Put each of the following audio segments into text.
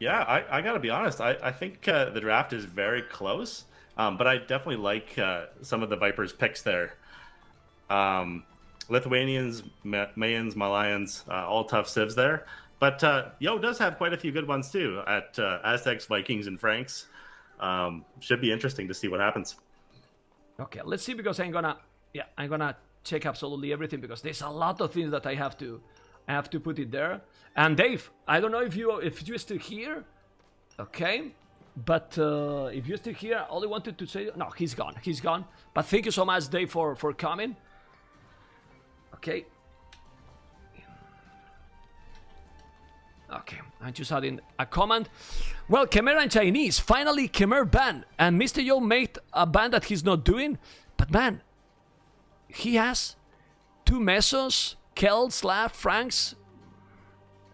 Yeah, I gotta be honest. I think the draft is very close, but I definitely like some of the Vipers' picks there. Um, Lithuanians, Mayans, Malayans, all tough civs there. But Yo does have quite a few good ones too at Aztecs, Vikings, and Franks. Should be interesting to see what happens. Okay, let's see because I'm gonna check absolutely everything because there's a lot of things that I have to put it there. And Dave, I don't know if you're still here, okay? But if you're still here, all I wanted to say, no, he's gone. But thank you so much, Dave, for coming. Okay. Okay, I'm just adding a comment. Well, Khmer and Chinese. Finally, Khmer banned. And Mr.Yo made a ban that he's not doing. But man, he has 2 Mesos, Kel, Slav, Franks.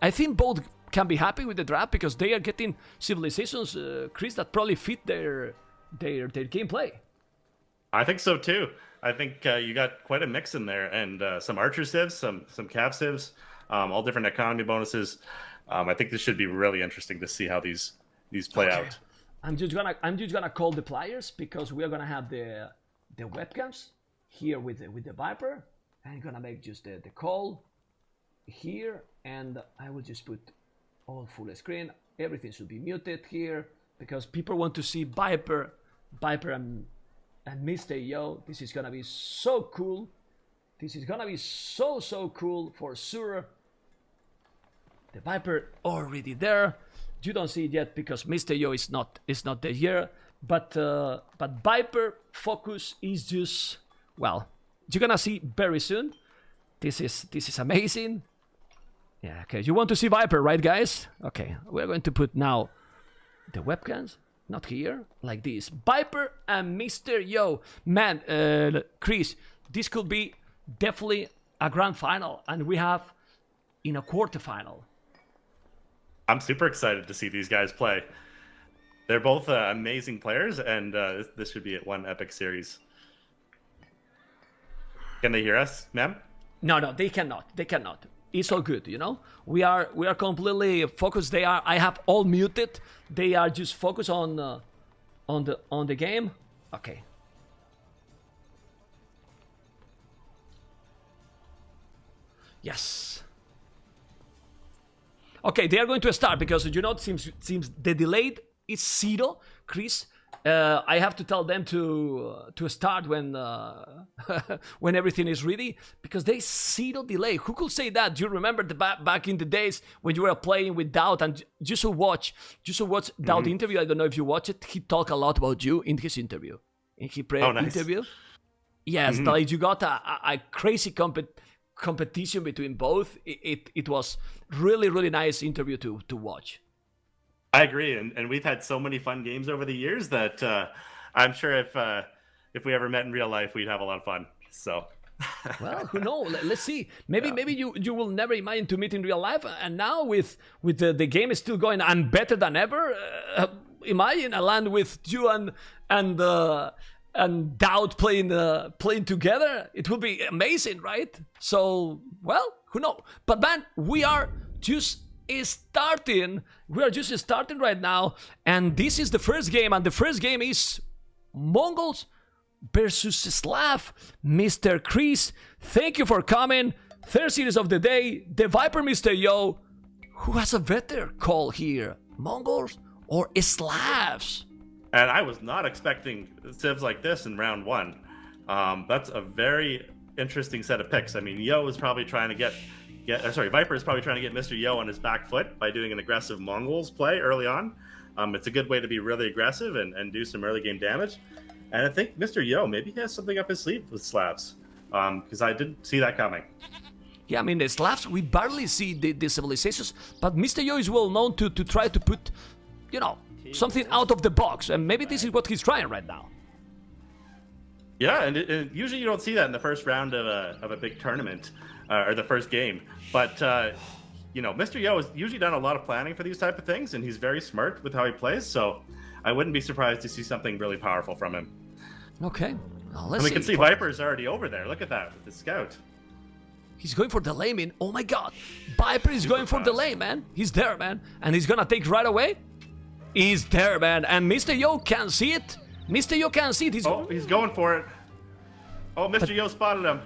I think both can be happy with the draft because they are getting civilizations, Chris, that probably fit their gameplay. I think so too. I think you got quite a mix in there, and some archer civs, some cav civs, all different economy bonuses. I think this should be really interesting to see how these play out. I'm just gonna call the players because we are gonna have the webcams here with the Viper. I'm gonna make just the call here, and I will just put all full screen. Everything should be muted here because people want to see Viper and Mr.Yo. This is gonna be so cool. This is gonna be so cool for sure. The Viper already there. You don't see it yet because Mr.Yo is not there here. But Viper focus is just, well, you're gonna see very soon. This is amazing. Yeah, okay. You want to see Viper, right, guys? Okay, we're going to put now the webcams, not here, like this. Viper and Mr.Yo. Man, Chris, this could be definitely a grand final, and we have in a quarterfinal. I'm super excited to see these guys play. They're both amazing players, and this should be one epic series. Can they hear us, ma'am? No, they cannot. They cannot. It's all good, you know. We are completely focused. I have all muted. They are just focused on the game. Okay. Yes. Okay, they are going to start because you know it seems the delayed is 0, Chris. I have to tell them to start when when everything is ready because they 0 delay. Who could say that? Do you remember back in the days when you were playing with Doubt and you should watch Doubt interview? I don't know if you watch it. He talked a lot about you in his interview, in his interview. Yes, like you got a crazy competition between both. It was really nice interview to watch. I agree, and we've had so many fun games over the years that I'm sure if we ever met in real life, we'd have a lot of fun. So, well, who knows? Let's see. Maybe you will never imagine to meet in real life, and now with the game is still going and better than ever. Imagine a land with you and Doubt playing together. It will be amazing, right? So, well, who knows? But man, we are just starting. We are just starting right now, and this is the first game, and the first game is Mongols versus Slav. Mr. Chris, thank you for coming. Third series of the day, the Viper, Mr.Yo. Who has a better call here, Mongols or Slavs? And I was not expecting civs like this in round 1. That's a very interesting set of picks. I mean, Yo is probably trying to Viper is probably trying to get Mr.Yo on his back foot by doing an aggressive Mongols play early on. It's a good way to be really aggressive and do some early game damage. And I think Mr.Yo, maybe he has something up his sleeve with Slavs, because I didn't see that coming. Yeah, I mean, the Slavs, we barely see the civilizations, but Mr.Yo is well known to try to put, you know, something out of the box, and maybe this is what he's trying right now. Yeah, and usually you don't see that in the first round of a big tournament. Or the first game, but you know, Mr.Yo has usually done a lot of planning for these type of things, and he's very smart with how he plays. So I wouldn't be surprised to see something really powerful from him. Okay, well, let's see. We can see Viper's already over there. Look at that with the scout. He's going for the lane. Oh my god. Viper is going for the lane, man. He's there, man. And he's gonna take right away. He's there, man. And Mr.Yo can see it. Mr.Yo can see it. He's going for it. Oh, Mr.Yo spotted him.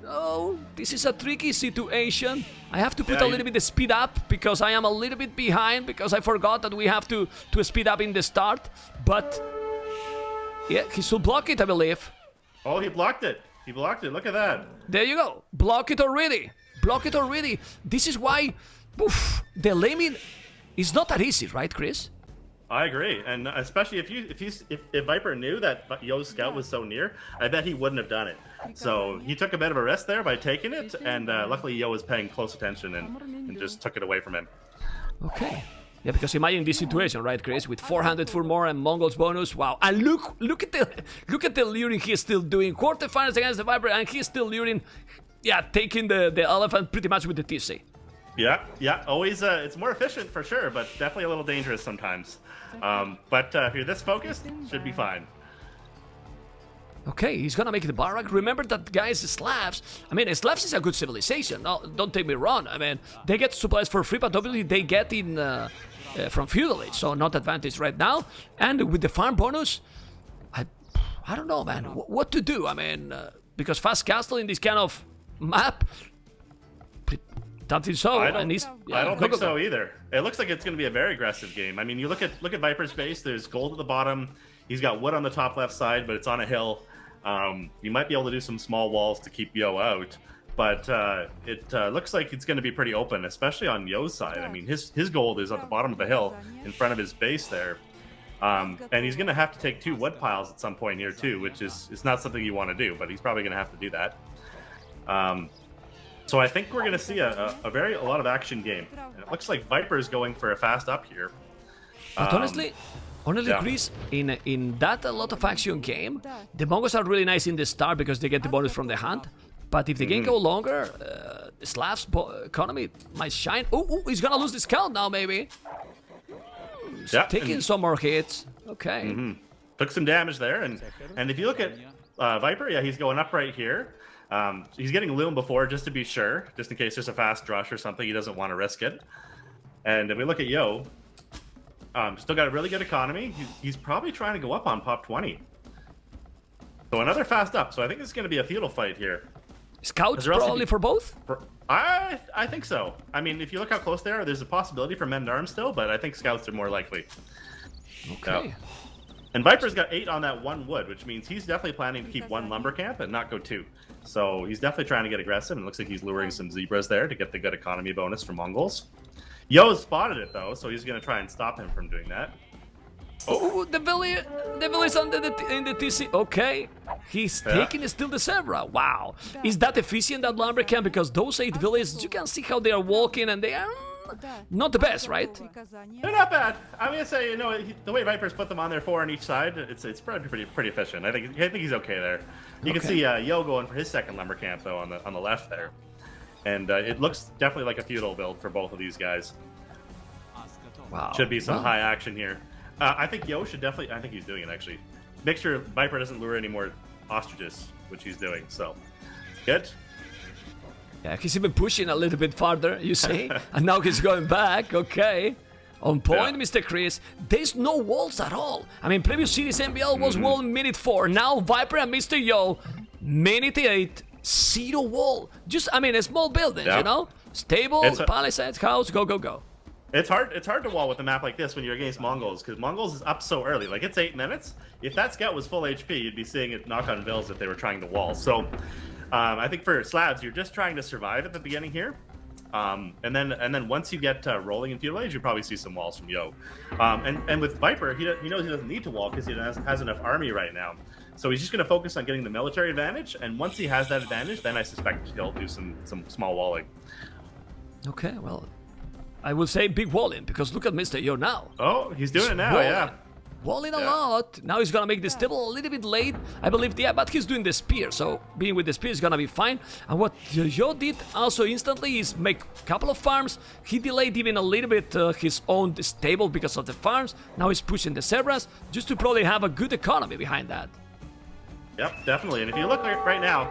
Oh, this is a tricky situation. I have to put a little bit of speed up because I am a little bit behind because I forgot that we have to speed up in the start. But yeah, he should block it, I believe. Oh, he blocked it. He blocked it. Look at that. There you go. Block it already. Block it already. This is why the laming is not that easy, right, Chris? I agree, and especially if Viper knew that Yo's scout was so near, I bet he wouldn't have done it. So he took a bit of a risk there by taking it, and luckily Yo was paying close attention and just took it away from him. Okay. Yeah, because imagine this situation, right, Chris? With 400 for more and Mongols bonus. Wow! And look at the luring he's still doing. Quarterfinals against the Viper, and he's still luring. Yeah, taking the elephant pretty much with the TC. Yeah. Always, it's more efficient for sure, but definitely a little dangerous sometimes. But if you're this focused, should be fine. Okay, he's gonna make the barrack. Remember that, guys, Slavs. I mean, Slavs is a good civilization. No, don't take me wrong. I mean, they get supplies for free, but obviously they get in from feudal age, so not advantage right now. And with the farm bonus, I don't know, man, what to do. I mean, because fast castle in this kind of map. Don't think so. I don't think so either. It looks like it's going to be a very aggressive game. I mean, you look at Viper's base. There's gold at the bottom. He's got wood on the top left side, but it's on a hill. You might be able to do some small walls to keep Yo out, but it looks like it's going to be pretty open, especially on Yo's side. I mean, his gold is at the bottom of the hill in front of his base there, and he's going to have to take 2 wood piles at some point here too, which is not something you want to do, but he's probably going to have to do that. So I think we're going to see a lot of action game. And it looks like Viper is going for a fast up here. But honestly, Chris, in that a lot of action game, the Mongols are really nice in the start because they get the bonus from the hunt. But if the game go longer, the Slavs economy might shine. Oh, he's going to lose this count now, maybe. He's taking some more hits. Okay. Took some damage there. And if you look at Viper, yeah, he's going up right here. He's getting Loom before just to be sure, just in case there's a fast rush or something. He doesn't want to risk it. And if we look at Yo, still got a really good economy. He's probably trying to go up on pop 20. So another fast up. So I think it's going to be a feudal fight here. Scouts probably for both? I think so. I mean, if you look how close they are, there's a possibility for men-at-arms still, but I think scouts are more likely. Okay. And Viper's got 8 on that 1 wood, which means he's definitely planning to keep 1 lumber camp and not go 2. So he's definitely trying to get aggressive, and it looks like he's luring some zebras there to get the good economy bonus from Mongols. Yo spotted it though, so he's gonna try and stop him from doing that. Oh, the village in the TC. Okay, he's taking still the zebra. Wow, is that efficient, that lumber camp? Because those 8 villages, you can see how they are walking, and they are not the best, right? They're not bad. I'm gonna say, the way Viper's put them on there 4 on each side, it's pretty efficient. I think he's okay there. You can see Yo going for his second lumber camp though on the left there, and it looks definitely like a feudal build for both of these guys. Wow, should be some high action here. I think Yo should definitely. I think he's doing it actually. Make sure Viper doesn't lure any more ostriches, which he's doing. So good. Yeah, he's even pushing a little bit farther, you see? And now he's going back, okay. On point, Mr. Chris. There's no walls at all. I mean, previous series NBL was wall in minute 4. Now Viper and Mr.Yo, minute 8, 0 wall. Just, I mean, a small buildings, you know? Stable, palisades, house, go, go, go. It's hard to wall with a map like this when you're against Mongols, because Mongols is up so early. Like, it's 8 minutes. If that scout was full HP, you'd be seeing it knock on vills if they were trying to wall. So I think for Slavs, you're just trying to survive at the beginning here, and then once you get rolling in feudal age, you probably see some walls from Yo. And with Viper, he knows he doesn't need to wall because he has enough army right now, so he's just going to focus on getting the military advantage. And once he has that advantage, then I suspect he'll do some small walling. Okay, well, I will say big walling because look at Mr.Yo now. Oh, he's doing it now, walling. Yeah. Walling a lot. Now he's gonna make the stable a little bit late, I believe. Yeah, but he's doing the spear, so being with the spear is gonna be fine. And what Yo did also instantly is make a couple of farms. He delayed even a little bit his own stable because of the farms. Now he's pushing the zebras just to probably have a good economy behind that. Yep, definitely. And if you look right now,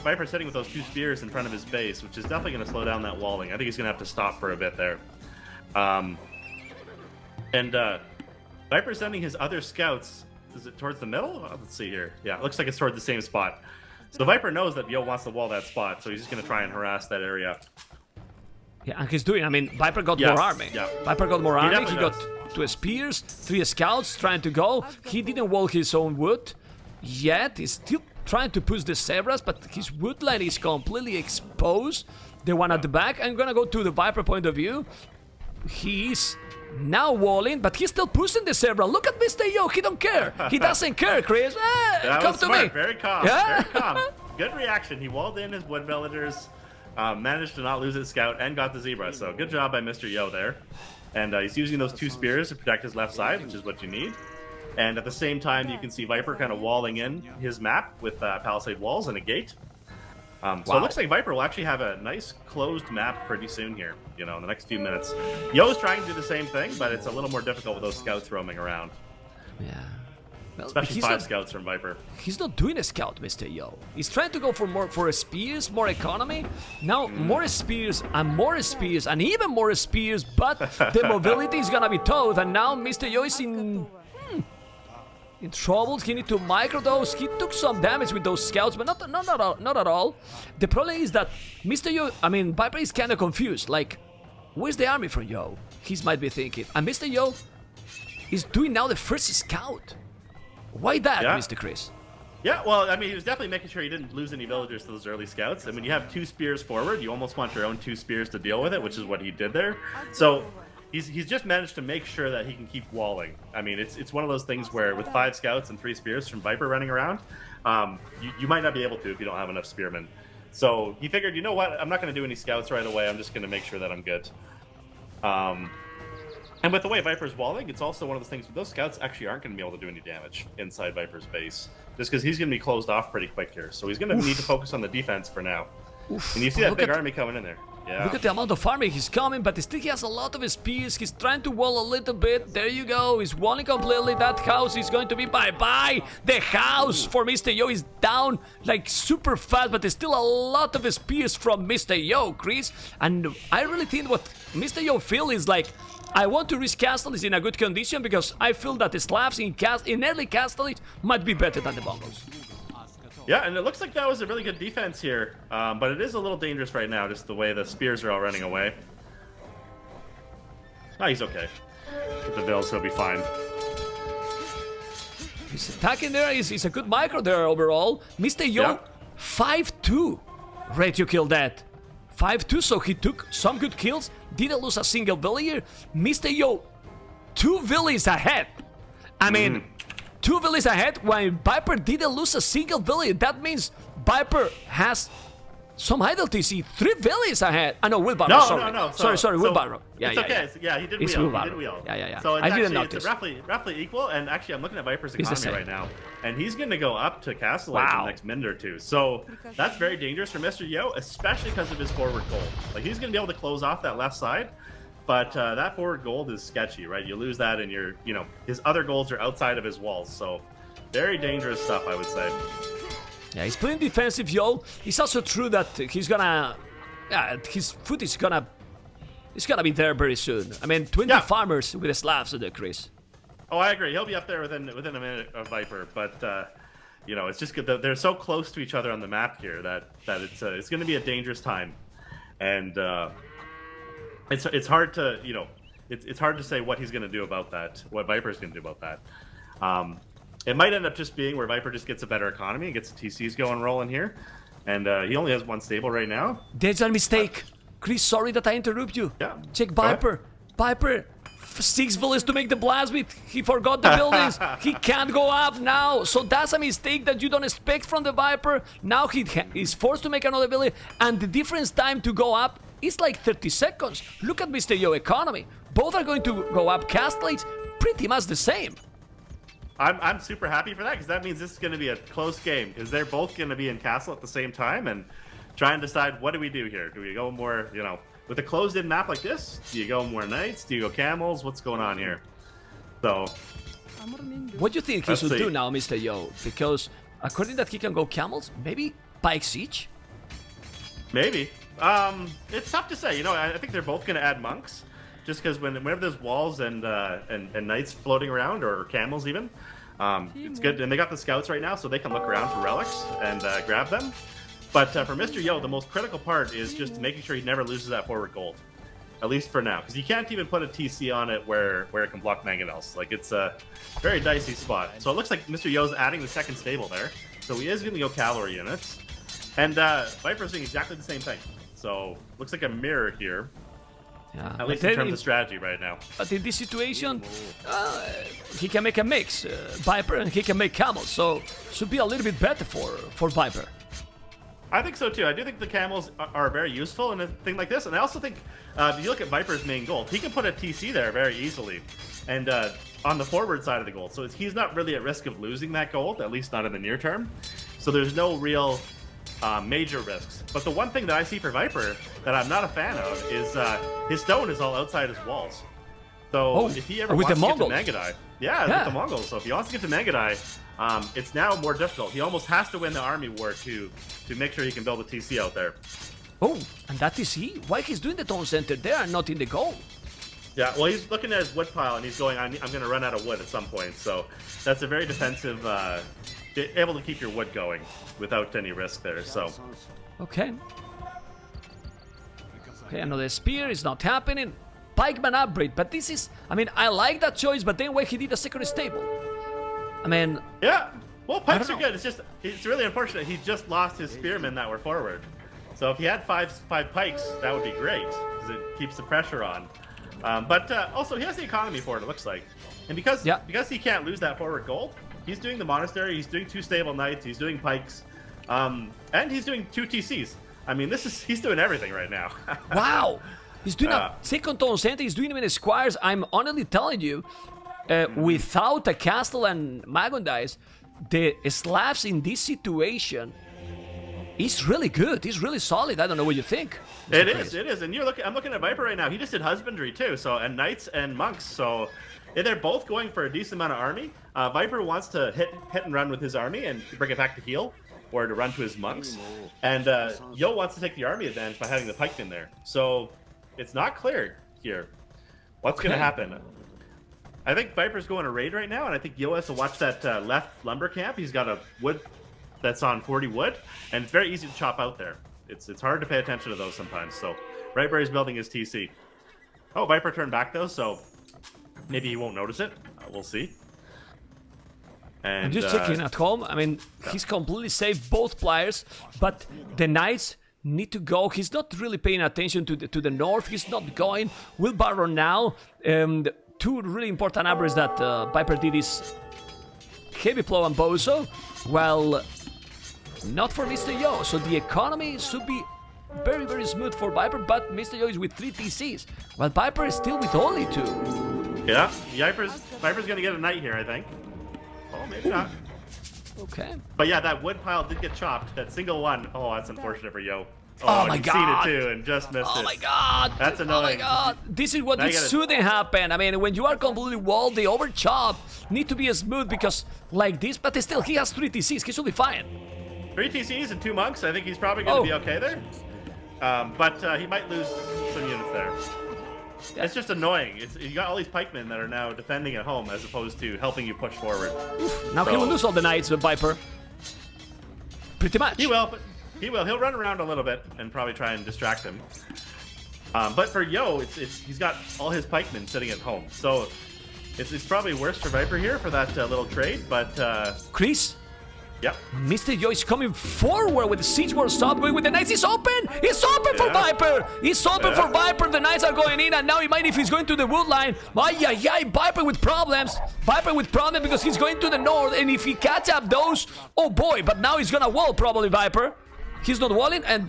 Viper's sitting with those 2 spears in front of his base, which is definitely going to slow down that walling. I think he's going to have to stop for a bit there. Viper's sending his other scouts. Is it towards the middle? Oh, let's see here. Yeah, it looks like it's towards the same spot. So Viper knows that Yo wants to wall that spot, so he's just going to try and harass that area. Yeah, and he's doing. I mean, Viper got more army. Yeah. Viper got more army. He got does. 2 spears, 3 scouts trying to go. He didn't wall his own wood yet. He's still trying to push the Zebras, but his wood line is completely exposed. The one at the back. I'm gonna go to the Viper point of view. He's now walling, but he's still pushing the Zebra. Look at Mr. Yo. He don't care. He doesn't care, Chris. Come to smart. me. Very calm. Yeah? Very calm. Good reaction. He walled in his wood villagers. Managed to not lose his scout and got the zebra, so good job by Mr. Yo there. And he's using those 2 spears to protect his left side, which is what you need. And at the same time, you can see Viper kind of walling in his map with palisade walls and a gate. So it looks like Viper will actually have a nice closed map pretty soon here, you know, in the next few minutes. Yo's trying to do the same thing, but it's a little more difficult with those scouts roaming around. Yeah. Well, Especially 5 scouts from Viper. He's not doing a scout, Mr. Yo. He's trying to go for spears, more economy. Now more spears, and even more spears, but the mobility is gonna be tough. And now Mr. Yo is in trouble. He needs to micro those. He took some damage with those scouts, but not at all. The problem is that Mr. Yo, I mean, Viper is kind of confused. Like, where's the army from Yo? He might be thinking. And Mr. Yo is doing now the first scout. Why that, Mr. Chris? Yeah, well, I mean, he was definitely making sure he didn't lose any villagers to those early scouts. And when you have 2 spears forward, you almost want your own 2 spears to deal with it, which is what he did there. So he's just managed to make sure that he can keep walling. I mean, it's one of those things where with 5 scouts and 3 spears from Viper running around, you might not be able to if you don't have enough spearmen. So he figured, you know what, I'm not going to do any scouts right away. I'm just going to make sure that I'm good. And with the way Viper's walling, it's also one of those things where those scouts actually aren't going to be able to do any damage inside Viper's base. Just because he's going to be closed off pretty quick here. So he's going to need to focus on the defense for now. And you see that big army coming in there. Yeah. Look at the amount of army he's coming, but still he has a lot of spears. He's trying to wall a little bit. There you go. He's walling completely. That house is going to be bye-bye. The house for Mr. Yo is down like super fast, but there's still a lot of spears from Mr. Yo, Chris. And I really think what Mr. Yo feel is like, I want to risk Castle is in a good condition because I feel that the slabs in early Castle might be better than the Bongos. Yeah, and it looks like that was a really good defense here, but it is a little dangerous right now, just the way the spears are all running away. Oh, he's okay. With the Vills, he'll be fine. He's attacking there. He's a good micro there overall. Mr. Yo, 5-2. Ready to kill that. 5-2, so he took some good kills. Didn't lose a single villager. Mr. Yo, 2 villies ahead. I mean, 2 villies ahead when Viper didn't lose a single villager. That means Viper has some idle TC. 3 villies ahead. I know, Wheelbarrow. No. Sorry, Wheelbarrow. Yeah, it's okay. Yeah. He did It's wheel. Wheelbarrow. He did wheel. Yeah. So it's I didn't actually, notice. It's roughly equal. And actually, I'm looking at Viper's It's the economy same. right now, and he's going to go up to Castle in the next minute or 2. So that's very dangerous for Mr. Yo, especially because of his forward gold. Like he's going to be able to close off that left side, but that forward gold is sketchy, right? You lose that, and his other golds are outside of his walls. So very dangerous stuff, I would say. Yeah, he's playing defensive, Yo. It's also true that he's gonna... his foot is gonna... It's gonna be there very soon. I mean, 20 farmers with the slabs in there, Chris. Oh, I agree. He'll be up there within a minute of Viper, but it's just good that they're so close to each other on the map here that it's going to be a dangerous time, and it's hard to it's hard to say what he's going to do about that, what Viper's going to do about that. It might end up just being where Viper just gets a better economy and gets the TCs going rolling here, and he only has 1 stable right now. There's a mistake. Chris, sorry that I interrupt you. Yeah. Check Viper. Viper, 6 villages to make the blast with. He forgot the buildings. He can't go up now. So that's a mistake that you don't expect from the Viper. Now he's forced to make another village, and the difference time to go up is like 30 seconds. Look at Mr. Yo economy. Both are going to go up. Castles pretty much the same. I'm super happy for that, because that means this is going to be a close game, because they're both going to be in Castle at the same time and try and decide, what do we do here? Do we go more, with a closed-in map like this, do you go more knights? Do you go camels? What's going on here? So, what do you think he should do now, Mr. Yo? Because according that he can go camels, maybe pikes each? Maybe. It's tough to say. You know, I think they're both going to add monks, just because whenever there's walls and knights floating around, or camels even, it's good. And they got the scouts right now, so they can look around for relics and grab them. But for Mr. Yo, the most critical part is just making sure he never loses that forward gold. At least for now, because you can't even put a TC on it where it can block mangonels. Like, it's a very dicey spot. So it looks like Mr. Yo's adding the second stable there. So he is going to go cavalry units. And Viper's doing exactly the same thing. So looks like a mirror here. Yeah, at least in terms of strategy right now. But in this situation, he can make a mix, Viper, and he can make camels. So should be a little bit better for Viper. I think so too. I do think the camels are very useful in a thing like this, and I also think if you look at Viper's main gold, he can put a TC there very easily, and on the forward side of the gold, so he's not really at risk of losing that gold, at least not in the near term. So there's no real major risks. But the one thing that I see for Viper that I'm not a fan of is his stone is all outside his walls. So if he ever wants to get to Mangadai, with the Mongols. So if he wants to get to Mangadai, it's now more difficult. He almost has to win the army war to make sure he can build a TC out there. Oh, and that TC? Why he's doing the town center there and not in the goal? Yeah, well, he's looking at his wood pile and he's going, I'm going to run out of wood at some point. So that's a very defensive, able to keep your wood going without any risk there. So okay, another spear is not happening. Pikeman upgrade, but this is, I mean, I like that choice, but then why he did a second stable? I mean, yeah, well, pikes are good. It's really unfortunate he just lost his spearmen that were forward. So if he had five pikes, that would be great because it keeps the pressure on. But also he has the economy for it looks like, and because he can't lose that forward gold, he's doing the monastery, he's doing 2 stable knights, he's doing pikes, and he's doing 2 TCs. I mean, he's doing everything right now. Wow, he's doing a second town center, he's doing even squires. I'm honestly telling you, without a castle and Magondais, the Slavs in this situation is really good. He's really solid. I don't know what you think. It is. And I'm looking at Viper right now. He just did husbandry too. So, and knights and monks. So they're both going for a decent amount of army. Viper wants to hit and run with his army and bring it back to heal, or to run to his monks. And Yo wants to take the army advantage by having the pikemen there. So it's not clear here what's going to happen. I think Viper's going to raid right now, and I think Yo has to watch that left lumber camp. He's got a wood that's on 40 wood, and it's very easy to chop out there. It's hard to pay attention to those sometimes. So right where he's building his TC. Oh, Viper turned back though, so maybe he won't notice it. We'll see. And I'm just checking at home. I mean, he's completely saved both players, but the knights need to go. He's not really paying attention to the north. He's not going. Wheelbarrow now. 2 really important upgrades that Viper did is heavy plow and bozo. Well, not for Mr. Yo. So the economy should be very, very smooth for Viper, but Mr. Yo is with 3 TCs, while Viper is still with only 2. Yeah, Viper's gonna get a knight here, I think. Oh, maybe not. Okay. But yeah, that wood pile did get chopped. That single one. Oh, that's unfortunate for Yo. Oh my god! Seen it too and just missed it. Oh my god! That's annoying. Oh my god! This is what shouldn't happen. I mean, when you are completely walled, the over chop need to be smooth because like this. But still, he has 3 TCs. He should be fine. 3 TCs and 2 monks. I think he's probably going to be okay there. But he might lose some units there. Yeah. It's just annoying. You got all these pikemen that are now defending at home as opposed to helping you push forward. Oof. Now he will lose all the knights with Viper. Pretty much. He will, but he'll run around a little bit and probably try and distract him. But for Yo, he's got all his pikemen sitting at home, so it's probably worse for Viper here for that little trade. But Chris. Yep. Mr. Yo is coming forward with the siege war subway with the knights. It's open! It's open for Viper! It's open for Viper. The knights are going in, and now he might if he's going to the wood line. Viper with problems. Viper with problems because he's going to the north, and if he catch up those, oh boy, but now he's gonna wall probably Viper. He's not walling, and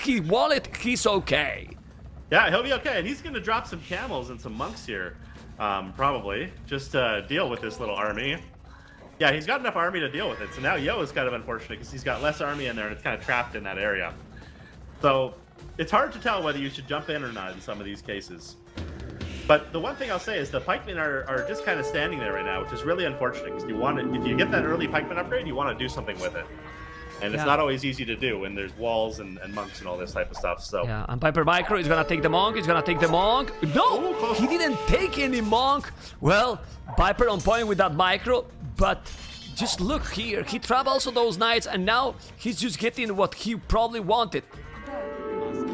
he walled. He's okay. Yeah, he'll be okay, and he's gonna drop some camels and some monks here, probably, just to deal with this little army. Yeah, he's got enough army to deal with it. So now Yo is kind of unfortunate because he's got less army in there and it's kind of trapped in that area. So it's hard to tell whether you should jump in or not in some of these cases. But the one thing I'll say is the pikemen are just kind of standing there right now, which is really unfortunate because if you get that early pikeman upgrade, you want to do something with it. And it's not always easy to do when there's walls and monks and all this type of stuff. So yeah, and Viper Micro is gonna take the monk. He's gonna take the monk. No, he didn't take any monk. Well, Viper on point with that micro, but just look here. He trapped also those knights, and now he's just getting what he probably wanted.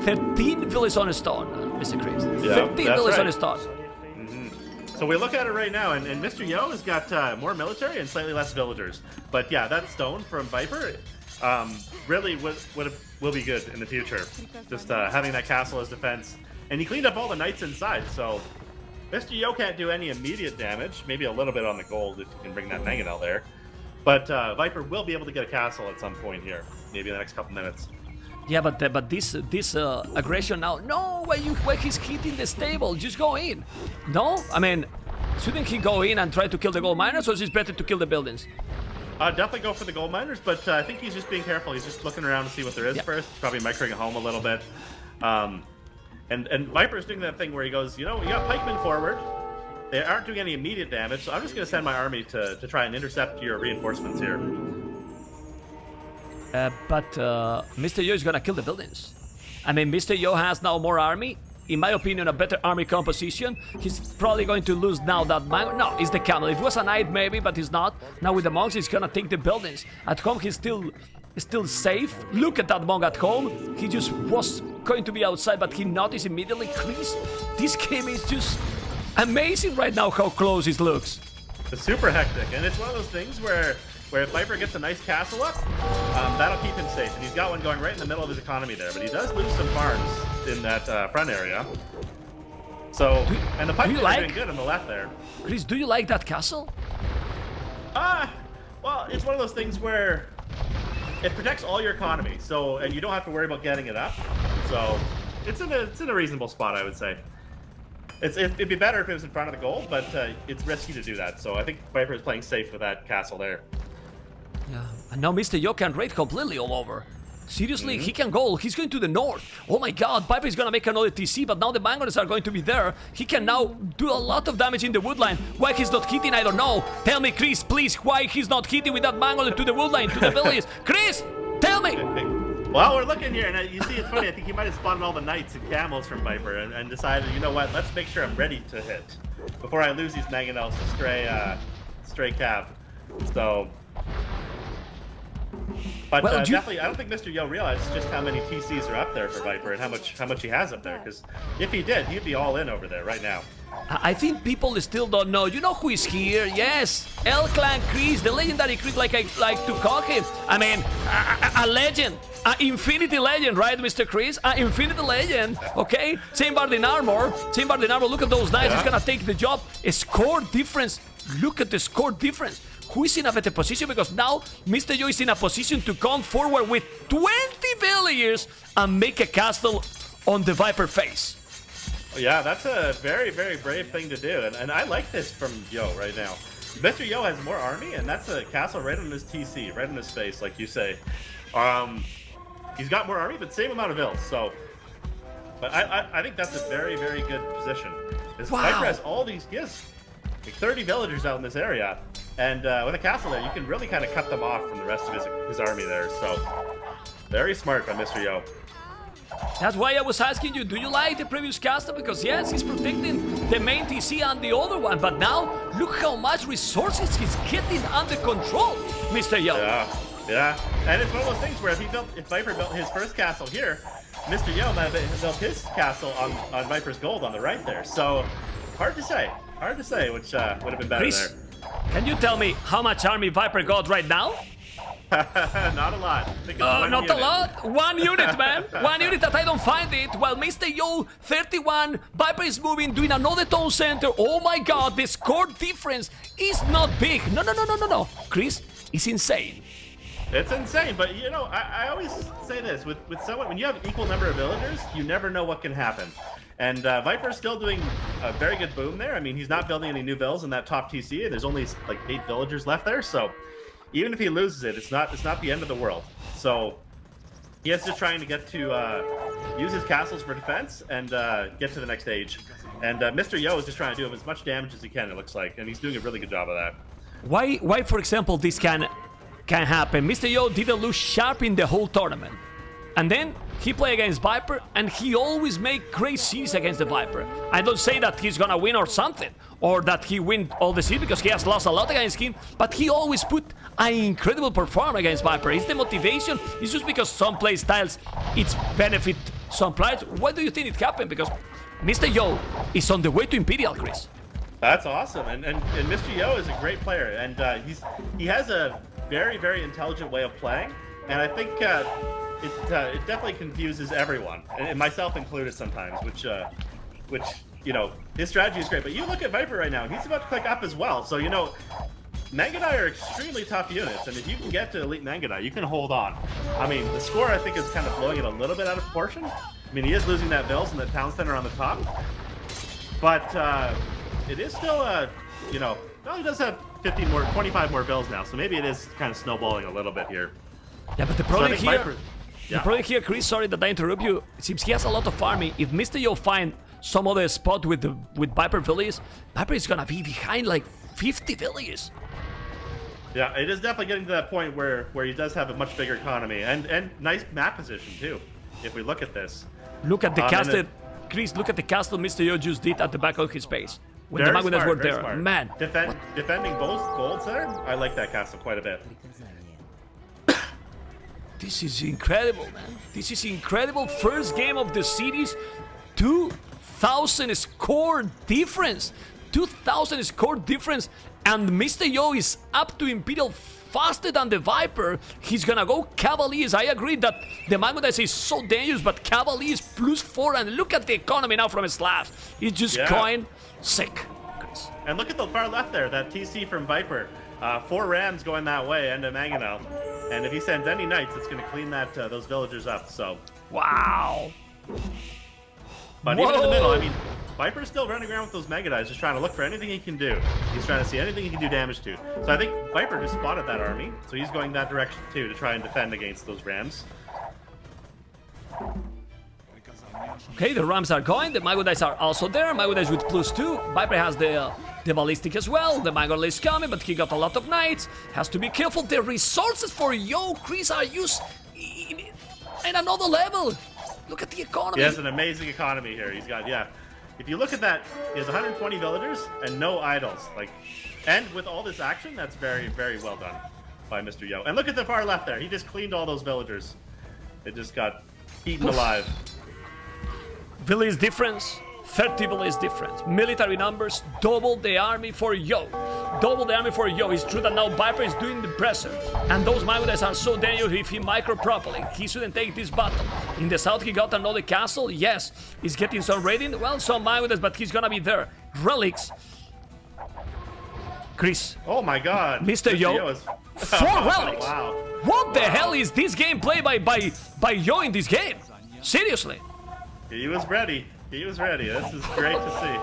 13 villas on a stone, Mr. Chris. Yeah, 13 villas right. on a stone. So we look at it right now, and Mr.Yo has got more military and slightly less villagers. But yeah, that stone from Viper really will be good in the future. Just having that castle as defense. And he cleaned up all the knights inside, so Mr.Yo can't do any immediate damage. Maybe a little bit on the gold if you can bring that mangonel there. But Viper will be able to get a castle at some point here, maybe in the next couple minutes. Yeah, but this aggression now. No, why he's hitting the stable? Just go in. No, I mean, shouldn't he go in and try to kill the gold miners, or is it better to kill the buildings? Definitely go for the gold miners, but I think he's just being careful. He's just looking around to see what there is first. He's probably microing it home a little bit. And Viper's doing that thing where he goes, you know, you got pikemen forward. They aren't doing any immediate damage, so I'm just going to send my army to try and intercept your reinforcements here. But Mr.Yo is gonna kill the buildings. I mean, Mr.Yo has now more army. In my opinion, a better army composition. He's probably going to lose now that man. No, it's the camel. It was a knight maybe, but he's not. Now with the monks, he's gonna take the buildings. At home, he's still safe. Look at that monk at home. He just was going to be outside, but he noticed immediately. Chris, this game is just amazing right now. How close it looks. It's super hectic, and it's one of those things where if Viper gets a nice castle up, that'll keep him safe. And he's got one going right in the middle of his economy there. But he does lose some farms in that front area. So, and the pikemen are doing good on the left there. Chris, do you like that castle? Well, it's one of those things where it protects all your economy. So, and you don't have to worry about getting it up. So, it's in a reasonable spot, I would say. It'd be better if it was in front of the goal, but it's risky to do that. So I think Viper is playing safe with that castle there. Yeah, and now Mr.Yo can raid completely all over. Seriously, he can go. He's going to the north. Oh my god, Viper is gonna make another TC, but now the Mangoners are going to be there. He can now do a lot of damage in the woodline. Why he's not hitting, I don't know. Tell me, Chris, please, why he's not hitting with that Mangoner to the woodline, to the villages. Chris, tell me! Well, we're looking here, and you see, it's funny. I think he might have spawned all the knights and camels from Viper and decided, you know what, let's make sure I'm ready to hit before I lose these mangonels to stray cav. So... But well, definitely, I don't think Mr.Yo realized just how many TCs are up there for Viper and how much he has up there. Because if he did, he'd be all in over there right now. I think people still don't know. You know who is here? Yes, El Clan Chris, the legendary Chris, like I like to call him. I mean, a legend, an infinity legend, right, Mr. Chris? An infinity legend. Okay, same bard in armor. Same bard in armor. Look at those knights. He's gonna take the job. A score difference. Look at the score difference. Who is in a better position? Because now Mr.Yo is in a position to come forward with 20 villagers and make a castle on the Viper face. Yeah, that's a very, very brave thing to do. And I like this from Yo right now. Mr.Yo has more army, and that's a castle right on his TC, right on his face, like you say. He's got more army, but same amount of vills. So, but I think that's a very, very good position. This Viper has all these, like 30 villagers out in this area. And with a castle there, you can really kind of cut them off from the rest of his army there. So, very smart by Mr.Yo. That's why I was asking you, do you like the previous castle? Because yes, he's protecting the main TC and the other one. But now, look how much resources he's getting under control, Mr.Yo. Yeah. And it's one of those things where if Viper built his first castle here, Mr.Yo might have built his castle on Viper's gold on the right there. So, hard to say. Hard to say which would have been better Chris, there. Can you tell me how much army Viper got right now? Not a lot. I think it's not unit. a lot. 1 unit, man. 1 unit that I don't find it. While Mr.Yo, 31, Viper is moving, doing another town center. Oh my god, the score difference is not big. No. Chris, it's insane. It's insane, but you know, I always say this, with someone, when you have equal number of villagers, you never know what can happen. And Viper's still doing a very good boom there. I mean, he's not building any new villas in that top TC. There's only like 8 villagers left there, so even if he loses it, it's not the end of the world. So he is just trying to get to use his castles for defense and get to the next stage. And Mr.Yo is just trying to do as much damage as he can, it looks like, and he's doing a really good job of that. Why for example, this can can happen. Mr.Yo didn't lose sharp in the whole tournament. And then he played against Viper, and he always make great series against the Viper. I don't say that he's gonna win or something, or that he win all the series because he has lost a lot against him, but he always put an incredible performance against Viper. It's the motivation. It's just because some play styles, it's benefit some players. Why do you think it happened? Because Mr.Yo is on the way to Imperial, Chris. That's awesome, and Mr.Yo is a great player, and he has a very, very intelligent way of playing, and I think it definitely confuses everyone, and myself included sometimes, which you know, his strategy is great. But you look at Viper right now, he's about to click up as well, so you know, Mangadai are extremely tough units, and if you can get to Elite Mangadai, you can hold on. I mean, the score I think is kind of blowing it a little bit out of proportion. I mean, he is losing that Vils and the Town Center on the top, but it is still you know, well, he does have 25 more Vils now, so maybe it is kind of snowballing a little bit here. Yeah, but the problem So here, the problem here, Chris, sorry that I interrupt you. It seems he has a lot of farming. If Mr.Yo find some other spot with Viper villages, Viper is gonna be behind like 50 villages. Yeah, it is definitely getting to that point where he does have a much bigger economy and nice map position too. If we look at this, look at the castle, Chris. Look at the castle Mr.Yo just did at the back of his base when the Magunas were there. Smart. Man, defending both golds there. I like that castle quite a bit. This is incredible, man. This is incredible. First game of the series, 2,000 score difference. 2,000 score difference, and Mr.Yo is up to Imperial faster than the Viper. He's gonna go Cavaliers. I agree that the Magunas is so dangerous, but Cavaliers +4, and look at the economy now from Slavs. It's just going sick. And look at the far left there, that TC from Viper. 4 Rams going that way, and a Mangonel. And if he sends any Knights, it's going to clean that those villagers up, so... Wow! But even in the middle, I mean, Viper's still running around with those Mega Dives, just trying to look for anything he can do. He's trying to see anything he can do damage to. So I think Viper just spotted that army, so he's going that direction too, to try and defend against those Rams. Okay, the Rams are going, the Magunas are also there, Magunas with +2, Viper has the Ballistic as well, the Mangonel is coming, but he got a lot of Knights, has to be careful, the resources for Yo, Chris, are used in another level. Look at the economy. He has an amazing economy here, he's got, yeah. If you look at that, he has 120 villagers and no idols, like, and with all this action, that's very, very well done by Mr. Yo. And look at the far left there, he just cleaned all those villagers. They just got eaten alive. Village difference, 30 village difference. Military numbers, double the army for Yo. Double the army for Yo. It's true that now Viper is doing the pressure, and those Magunas are so dangerous if he micro properly. He shouldn't take this battle. In the south, he got another castle. Yes, he's getting some raiding. Well, some Magunas, but he's gonna be there. Relics. Chris. Oh my God. Mr.Yo. Is... 4 relics. Wow. What the hell is this game played by Yo in this game? Seriously. He was ready. He was ready. This is great to see.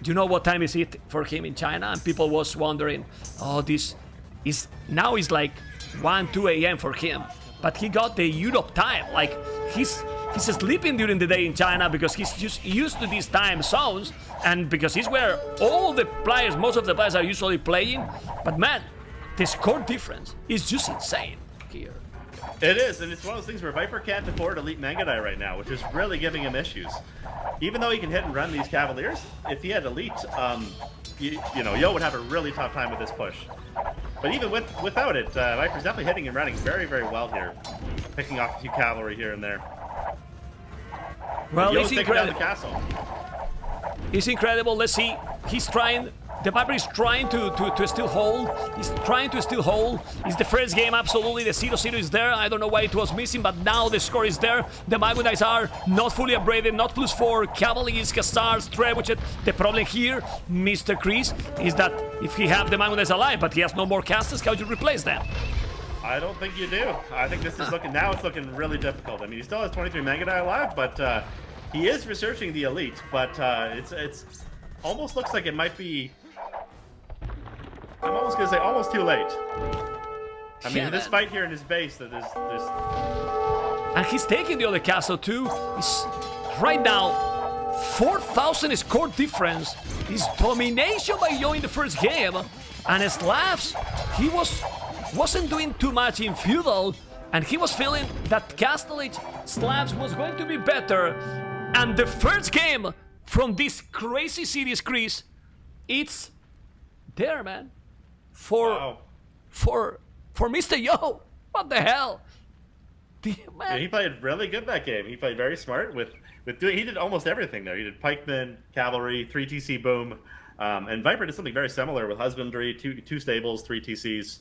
Do you know what time is it for him in China? And people was wondering, oh, this is now it's like 1, 2 a.m. for him. But he got the Europe time. Like he's sleeping during the day in China because he's just used to these time zones, and because he's where all the players, most of the players are usually playing. But man, the score difference is just insane here. It is, and it's one of those things where Viper can't afford Elite Mangadai right now, which is really giving him issues. Even though he can hit and run these Cavaliers, if he had Elite, you know, Yo would have a really tough time with this push. But even without it, Viper's definitely hitting and running very, very well here. Picking off a few cavalry here and there. Well, Yo's taking down the castle. It's incredible. Let's see. He's trying. The Viper is trying to still hold. He's trying to still hold. It's the first game, absolutely. The 0-0 is there. I don't know why it was missing, but now the score is there. The Magunas are not fully upgraded, not +4. Cavaliers, Cassars, Trebuchet. The problem here, Mr. Chris, is that if he have the Magunas alive, but he has no more casters, how do you replace them? I don't think you do. I think this is looking, now it's looking really difficult. I mean, he still has 23 Mangadai alive, but he is researching the Elite, but it's almost looks like it might be, I'm almost going to say almost too late. I mean, this fight here in his base, that is and he's taking the other castle too. He's right now 4,000 score difference. This domination by Yo in the first game, and Slavs, he wasn't doing too much in feudal, and he was feeling that Castle Age Slavs was going to be better. And the first game from this crazy series, Chris, it's there, man. For Mr.Yo. What the hell? Yeah, he played really good that game. He played very smart with doing. He did almost everything there. He did pikemen, cavalry, 3 TC boom, and Viper did something very similar with husbandry, two stables, 3 TCs.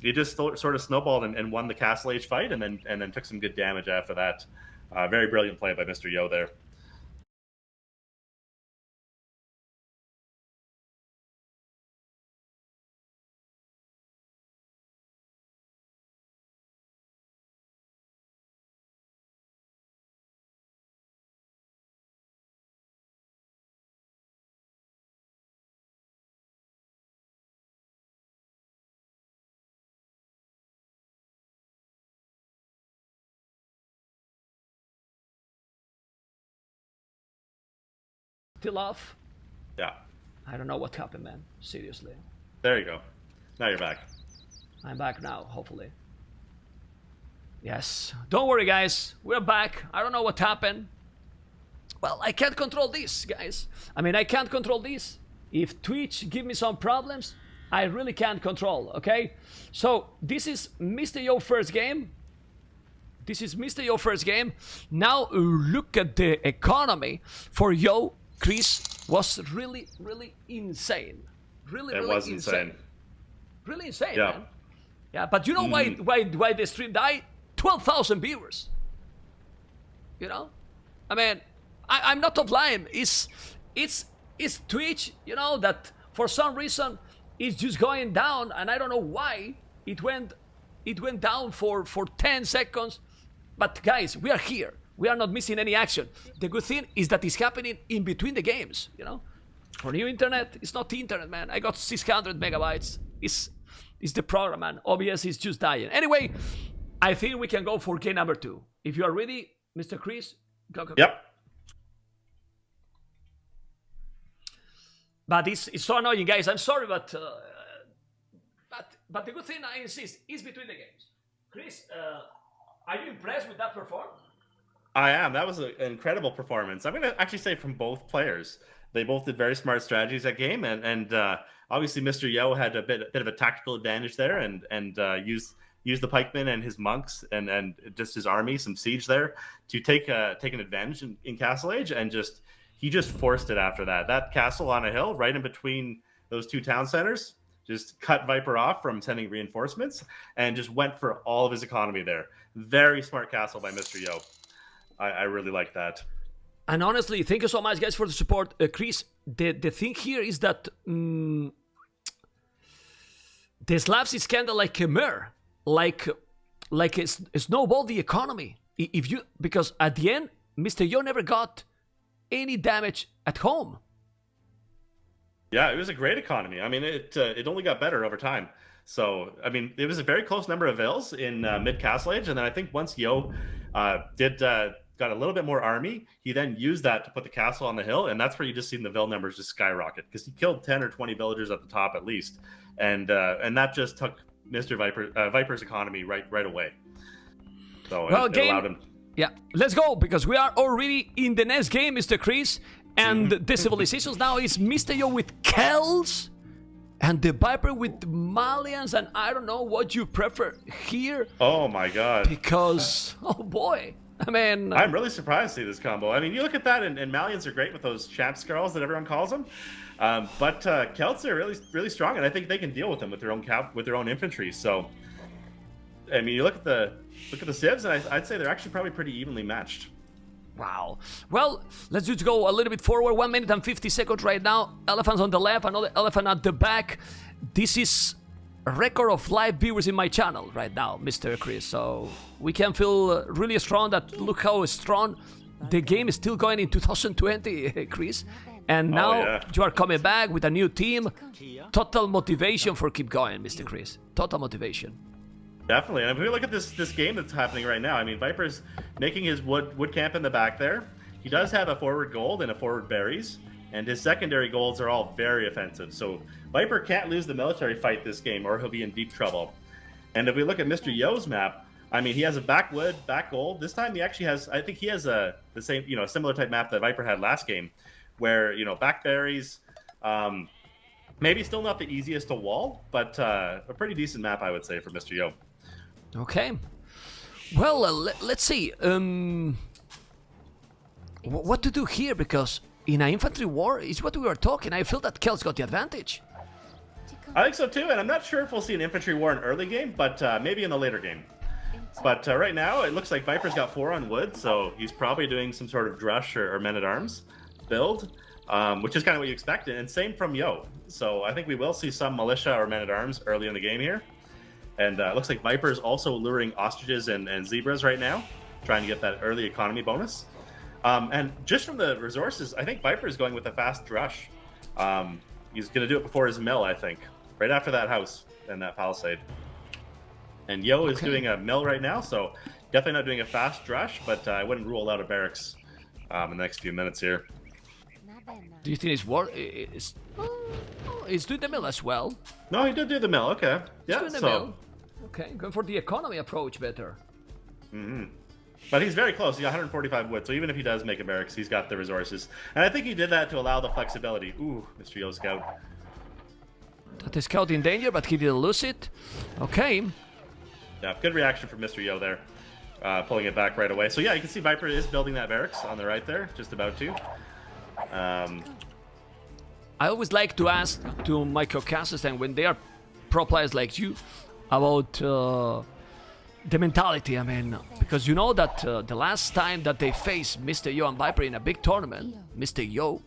He just sort of snowballed and won the Castle Age fight, and then took some good damage after that. Very brilliant play by Mr.Yo there. Still off. Yeah. I don't know what happened, man. Seriously. There you go. Now you're back. I'm back now, hopefully. Yes. Don't worry, guys. We're back. I don't know what happened. Well, I can't control this, guys. I mean, I can't control this. If Twitch give me some problems, I really can't control, okay? So, this is Mr.Yo first game. This is Mr.Yo first game. Now, look at the economy for Yo. Chris was really, really insane. Really insane. Really insane, yeah. Man. Yeah, but you know why the stream died? 12,000 viewers. You know? I mean, I'm not offline. It's Twitch, you know, that for some reason is just going down, and I don't know why it went down for 10 seconds. But guys, we are here. We are not missing any action. The good thing is that it's happening in between the games, you know? For new internet, it's not the internet, man. I got 600 megabytes. It's the program, man. OBS is just dying. Anyway, I think we can go for game number 2. If you are ready, Mr. Chris, go. Yep. But it's so annoying, guys. I'm sorry, but the good thing, I insist, is between the games. Chris, are you impressed with that performance? I am. That was an incredible performance. I'm going to actually say from both players. They both did very smart strategies that game, and obviously Mr.Yo had a bit of a tactical advantage there, and used the pikemen and his monks and just his army, some siege there, to take an advantage in Castle Age, and he just forced it after that. That castle on a hill right in between those two town centers just cut Viper off from sending reinforcements and just went for all of his economy there. Very smart castle by Mr.Yo. I really like that. And honestly, thank you so much, guys, for the support. Chris, the thing here is that the Slavs is kind of like a mirror, like a snowball the economy. Because at the end, Mr.Yo never got any damage at home. Yeah, it was a great economy. I mean, it only got better over time. So, I mean, it was a very close number of vills in mid Castle Age, and then I think once Yo got a little bit more army, he then used that to put the castle on the hill, and that's where you just seen the vill numbers just skyrocket, because he killed 10 or 20 villagers at the top at least, and that just took Viper's economy right away. So it allowed him. Yeah, let's go, because we are already in the next game, Mr. Chris, and the civilizations now is Mr.Yo with Kells and the Viper with Malians, and I don't know what you prefer here. Oh my god. Because, oh boy. I mean, I'm really surprised to see this combo. I mean, you look at that, and Malians are great with those champ skulls that everyone calls them. But Celts are really strong, and I think they can deal with them with their own infantry. So, I mean, you look at the civs, and I'd say they're actually probably pretty evenly matched. Wow. Well, let's just go a little bit forward. 1 minute and 50 seconds right now. Elephants on the left, another elephant at the back. This is a record of live viewers in my channel right now, Mr. Chris. So we can feel really strong that look how strong the game is still going in 2020, Chris. And now you are coming back with a new team. Total motivation for keep going, Mr. Chris. Total motivation. Definitely, and if we look at this game that's happening right now, I mean, Viper's making his wood camp in the back there. He does have a forward gold and a forward berries. and his secondary golds are all very offensive. So Viper can't lose the military fight this game, or he'll be in deep trouble. And if we look at Mr.Yo's map, I mean, he has a backwood, back gold. This time he actually has, I think he has the same, similar type map that Viper had last game, where, back berries, maybe still not the easiest to wall, but a pretty decent map, I would say, for Mr.Yo. Okay. Well, let's see. What to do here, because in an infantry war is what we were talking. I feel that Kel's got the advantage. I think so too, and I'm not sure if we'll see an infantry war in early game, but maybe in the later game. But right now, it looks like Viper's got 4 on wood, so he's probably doing some sort of drush or men-at-arms build, which is kind of what you expected, and same from Yo. So I think we will see some militia or men-at-arms early in the game here. And it looks like Viper's also luring ostriches and zebras right now, trying to get that early economy bonus. And just from the resources, I think Viper is going with a fast drush. He's going to do it before his mill, I think, right after that house and that palisade. And Yo is doing a mill right now, so definitely not doing a fast drush, but I wouldn't rule out a barracks in the next few minutes here. Do you think he's doing the mill as well? No, he did do the mill. Okay, yeah. He's doing the mill. Okay, going for the economy approach better. But he's very close. He got 145 wood, so even if he does make a barracks, he's got the resources. And I think he did that to allow the flexibility. Ooh, Mr.Yo scout. That is scout in danger, but he didn't lose it. Okay. Yeah, good reaction from Mr.Yo there. Pulling it back right away. So yeah, you can see Viper is building that barracks on the right there, just about to. I always like to ask to my Caucasians, and when they are pro players like you, about the mentality. I mean, because you know that the last time that they faced Mr.Yo and Viper in a big tournament, Mr.Yo,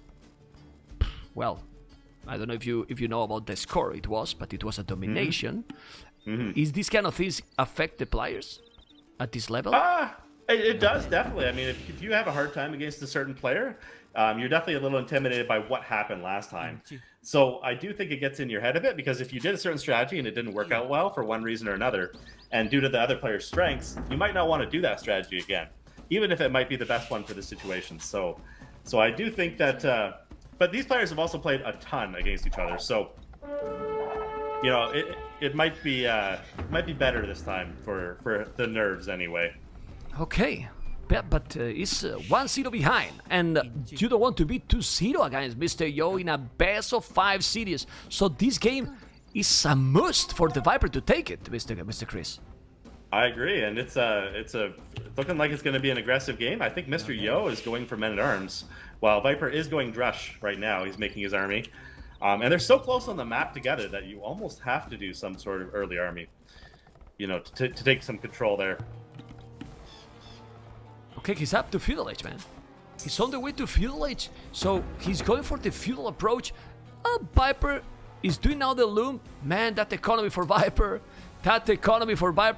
well, I don't know if you know about the score it was, but it was a domination. Is this kind of things affect the players at this level? It does, definitely. I mean, if you have a hard time against a certain player, you're definitely a little intimidated by what happened last time. So I do think it gets in your head a bit, because if you did a certain strategy and it didn't work out well for one reason or another, and due to the other player's strengths, you might not want to do that strategy again, even if it might be the best one for the situation. So I do think that, but these players have also played a ton against each other. So, it might be better this time for the nerves anyway. Okay. But it's 1-0 behind, and you don't want to be 2-0 against Mr.Yo in a best of 5 series. So this game is a must for the Viper to take it, Mr. Chris. I agree, and it's looking like it's going to be an aggressive game. I think Mr.Yo is going for men-at-arms, while Viper is going drush right now. He's making his army, and they're so close on the map together that you almost have to do some sort of early army, to take some control there. Okay, he's up to feudal age, man. He's on the way to feudal age, so he's going for the feudal approach. Viper is doing now the loom. Man, that economy for Viper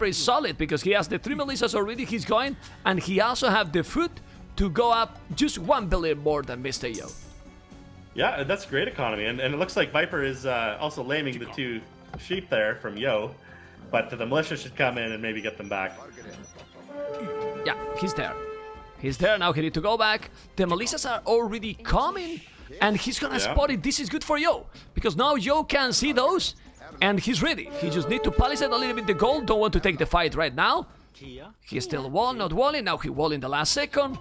is solid, because he has the 3 militias already. He's going, and he also have the foot to go up just 1 billion more than Mr.Yo. Yeah, that's great economy, and it looks like Viper is also laming the 2 sheep there from Yo, but the militia should come in and maybe get them back. Yeah, he's there. He's there now. He need to go back. The militias are already coming, and he's gonna spot it. This is good for Yo, because now Yo can see those, and he's ready. He just need to palisade a little bit the gold. Don't want to take the fight right now. He's still not walling. Now he wall in the last second.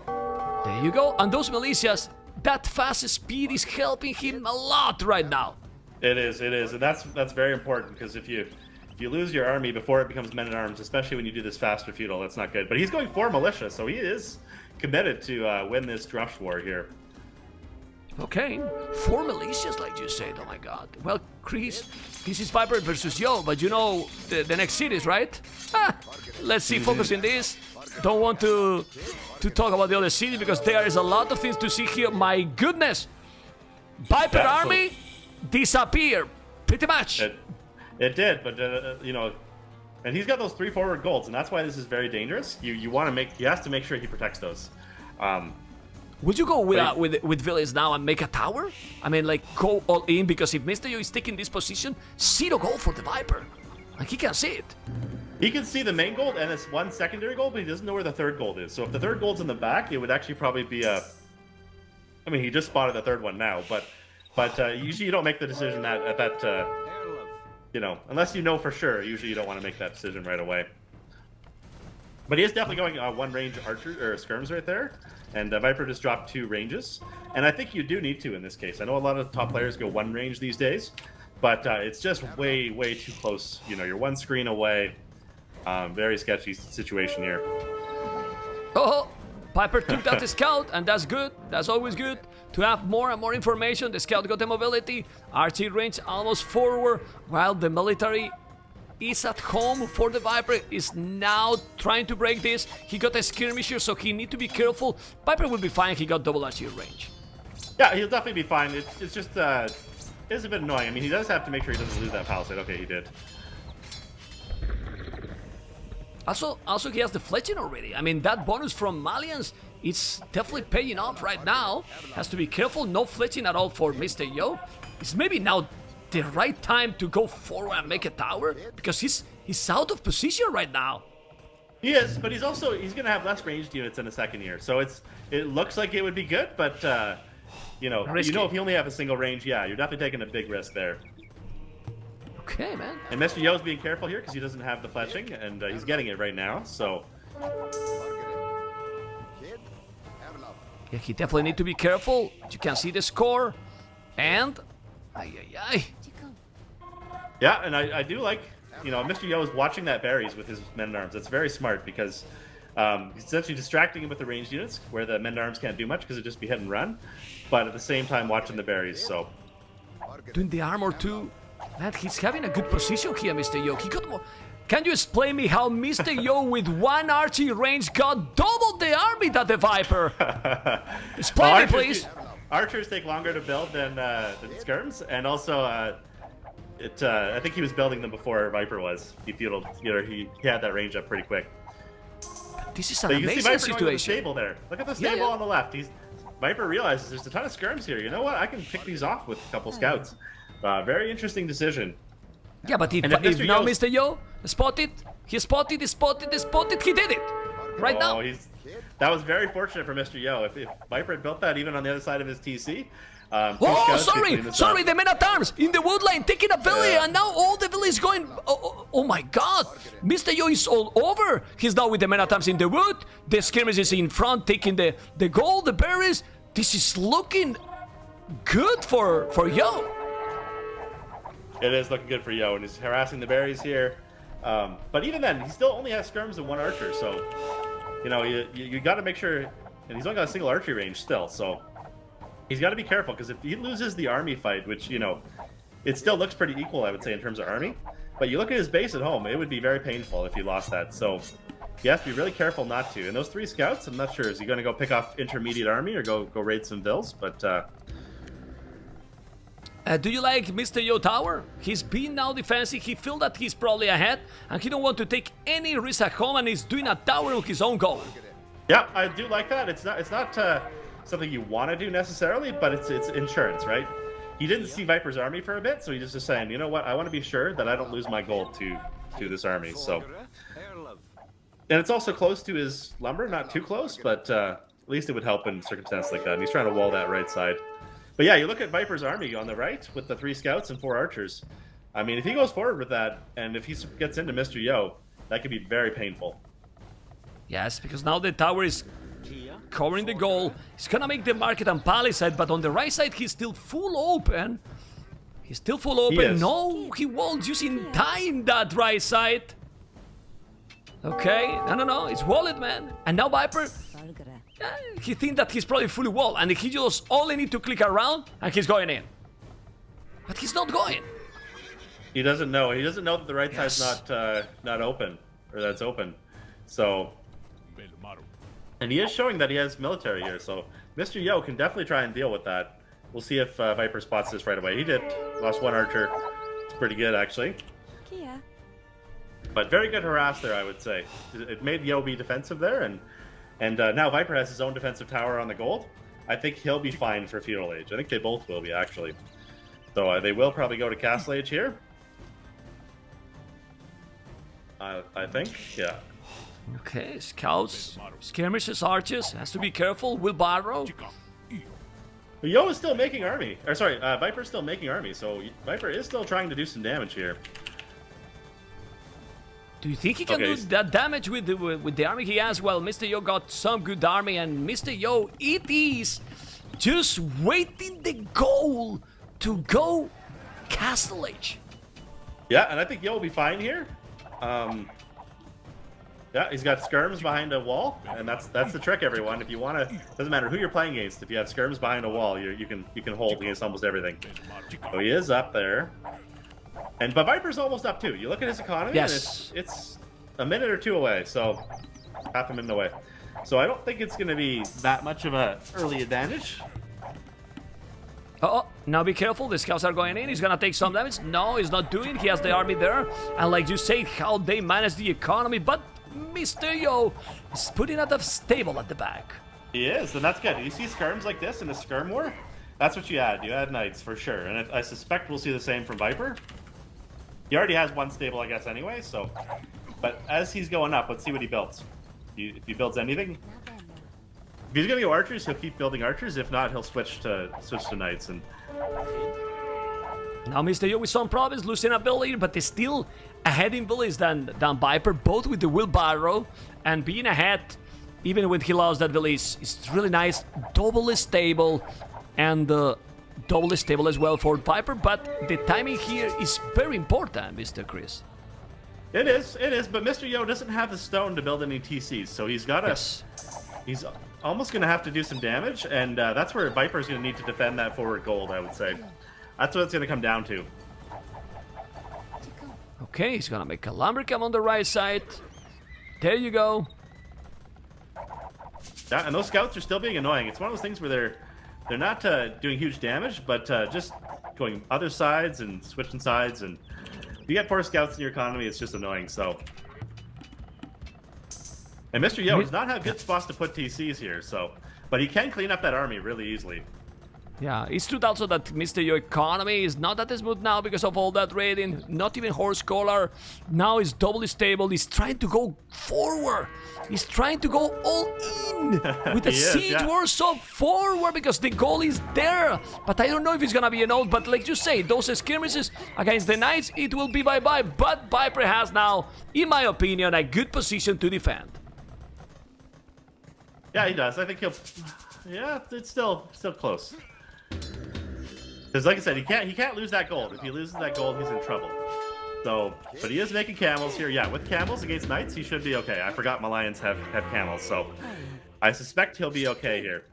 There you go. And those militias, that fast speed is helping him a lot right now. It is, and that's very important, because if you lose your army before it becomes men-at-arms, especially when you do this faster feudal, that's not good. But he's going for militia, so he is committed to win this drush war here. Okay, 4 militias, like you said. Oh my god. Well, Chris, this is Viper versus Yo, but you know the next series, right? Let's see, focus in this. Don't want to talk about the other city, because there is a lot of things to see here. My goodness, Viper army disappear pretty much. It did, but and he's got those 3 forward golds, and that's why this is very dangerous. He has to make sure he protects those. Would you go with villas now and make a tower? I mean, like, go all in, because if Mr.Yo is taking this position, 0 gold for the Viper. Like, he can see it. He can see the main gold and it's 1 secondary gold, but he doesn't know where the 3rd gold is. So if the 3rd gold's in the back, it would actually probably be I mean, he just spotted the third one now, but usually you don't make the decision at that, you know, unless you know for sure. Usually you don't want to make that decision right away. But he is definitely going one range archer or skirms right there, and Viper just dropped 2 ranges, and I think you do need to in this case. I know a lot of top players go 1 range these days, but it's just way too close. You know, you're 1 screen away. Very sketchy situation here. Oh, Viper took that scout, and that's good. That's always good to have more and more information. The scout got the mobility, archery range almost forward, while the military is at home for the Viper, is now trying to break this. He got a skirmisher, so he need to be careful. Viper will be fine. He got double archery range. Yeah, he'll definitely be fine. It's just it's a bit annoying. I mean, he does have to make sure he doesn't lose that palisade. Okay, he did. Also, he has the fletching already. I mean, that bonus from Malians, it's definitely paying off right now. Has to be careful. No fletching at all for Mr.Yo. It's maybe now the right time to go forward and make a tower, because he's out of position right now. He is, but he's gonna have less ranged units in the second year, so it looks like it would be good, but you know, risky. if you only have a single range, yeah, you're definitely taking a big risk there. Okay, man. And Mr.Yo's being careful here because he doesn't have the fletching, and he's getting it right now. So yeah, he definitely need to be careful. You can see the score, and yeah, and I do like, you know, Mr.Yo is watching that berries with his men-at-arms. That's very smart because he's essentially distracting him with the ranged units where the men-at-arms can't do much because it just be hit and run, but at the same time watching the berries. So doing the armor too. Man, he's having a good position here, Mr.Yo. He got more. Can you explain me how Mr.Yo with 1 archery range got double the army that the Viper? Explain me, please. Archers take longer to build than skirms, and also I think he was building them before Viper was. He had that range up pretty quick. This is an amazing situation. The stable there. Look at the stable on the left. Viper realizes there's a ton of skirms here. You know what? I can pick these off with a couple scouts. Very interesting decision. Yeah, but if now Mr.Yo spotted, he did it right now. That was very fortunate for Mr.Yo. If Viper had built that even on the other side of his TC. Sorry, the men-at-arms in the wood line taking a village, and now all the village is going. Oh my God, Mr.Yo is all over. He's now with the men-at-arms in the wood. The skirmish is in front, taking the gold, the berries. This is looking good for Yo. It is looking good for Yo, and he's harassing the berries here. But even then, he still only has skirms and 1 archer, so you know you got to make sure. And he's only got a single archery range still, so he's got to be careful because if he loses the army fight, which you know, it still looks pretty equal, I would say, in terms of army. But you look at his base at home, it would be very painful if he lost that. So he has to be really careful not to. And those 3 scouts, I'm not sure, is he going to go pick off intermediate army or go raid some vills? But do you like Mr.Yo tower? He's been now defensive. He feels that he's probably ahead, and he don't want to take any risk at home, and he's doing a tower on his own goal. Yeah, I do like that. It's not something you want to do necessarily, but it's insurance, right? He didn't see Viper's army for a bit, so he's just saying, you know what? I want to be sure that I don't lose my gold to this army. So, and it's also close to his lumber, not too close, but at least it would help in circumstances like that. And he's trying to wall that right side. But yeah, you look at Viper's army on the right with the 3 scouts and 4 archers. I mean, if he goes forward with that, and if he gets into Mr.Yo, that could be very painful. Yes, because now the tower is covering the goal. He's gonna make the market and palisade, but on the right side, he's still full open. No, he won't using time that right side. Okay, no, it's wallet, man. And now Viper, he thinks that he's probably fully walled, and he just only need to click around, and he's going in. But he's not going. He doesn't know. He doesn't know that the right side's not open, or that it's open. So, and he is showing that he has military here. So Mr.Yo can definitely try and deal with that. We'll see if Viper spots this right away. He did. Lost 1 archer. It's pretty good, actually. But very good harass there, I would say. It made Yo be defensive there, and now Viper has his own defensive tower on the gold. I think he'll be fine for Feudal Age. I think they both will be, actually. So they will probably go to Castle Age here. I think, yeah. Okay, scouts, skirmishes, archers. Has to be careful. Will Barrow. Yo is still making army. Or sorry, Viper's still making army, so Viper is still trying to do some damage here. Do you think he can do that damage with the army he has? Well, Mr.Yo got some good army, and Mr.Yo, it is just waiting the goal to go Castle Age. Yeah, and I think Yo will be fine here. Yeah, he's got skirms behind a wall, and that's the trick, everyone. If you want to, doesn't matter who you're playing against. If you have skirms behind a wall, you can hold against almost everything. So he is up there. But Viper's almost up too. You look at his economy, yes. and it's a minute or two away, so half a minute away. So I don't think it's going to be that much of a early advantage. Oh, now be careful. The scouts are going in. He's gonna take some damage. No, he's not doing. He has the army there, and like you say, how they manage the economy. But Mr.Yo is putting out a stable at the back. He is, and that's good. You see skirms like this in a skirm war? That's what you add. You add knights for sure, and I suspect we'll see the same from Viper. He already has one stable, I guess, anyway, so... But as he's going up, let's see what he builds. If he builds anything... If he's gonna go archers, he'll keep building archers. If not, he'll switch to knights, and... Now Mr.Yo with some problems, losing ability, but they're still ahead in village than Viper, both with the wheelbarrow, and being ahead, even when he lost that village, is really nice, doubly stable, and... doubly stable as well for Viper, but the timing here is very important, Mr. Chris. It is, but Mr.Yo doesn't have the stone to build any TCs, so he's got to... Yes. He's almost going to have to do some damage, and that's where Viper's going to need to defend that forward gold, I would say. That's what it's going to come down to. Okay, he's going to make a lumbercamp on the right side. There you go. Yeah, and those scouts are still being annoying. It's one of those things where they're not doing huge damage, but just going other sides and switching sides, and if you get 4 scouts in your economy, it's just annoying, so... And Mr.Yo does not have good spots to put TCs here, so... But he can clean up that army really easily. Yeah, it's true also that Mr.Yo economy is not that smooth now because of all that raiding. Not even Horse Collar. Now he's doubly stable. He's trying to go forward. He's trying to go all in with the siege war so forward because the goal is there. But I don't know if it's gonna be enough. But like you say, those skirmishes against the Knights, it will be bye-bye. But Viper has now, in my opinion, a good position to defend. Yeah, he does. I think he'll... Yeah, it's still close. Because like I said, he can't lose that gold. If he loses that gold, he's in trouble. So, but he is making camels here. Yeah, with camels against knights, he should be okay. I forgot my lions have camels, so I suspect he'll be okay here.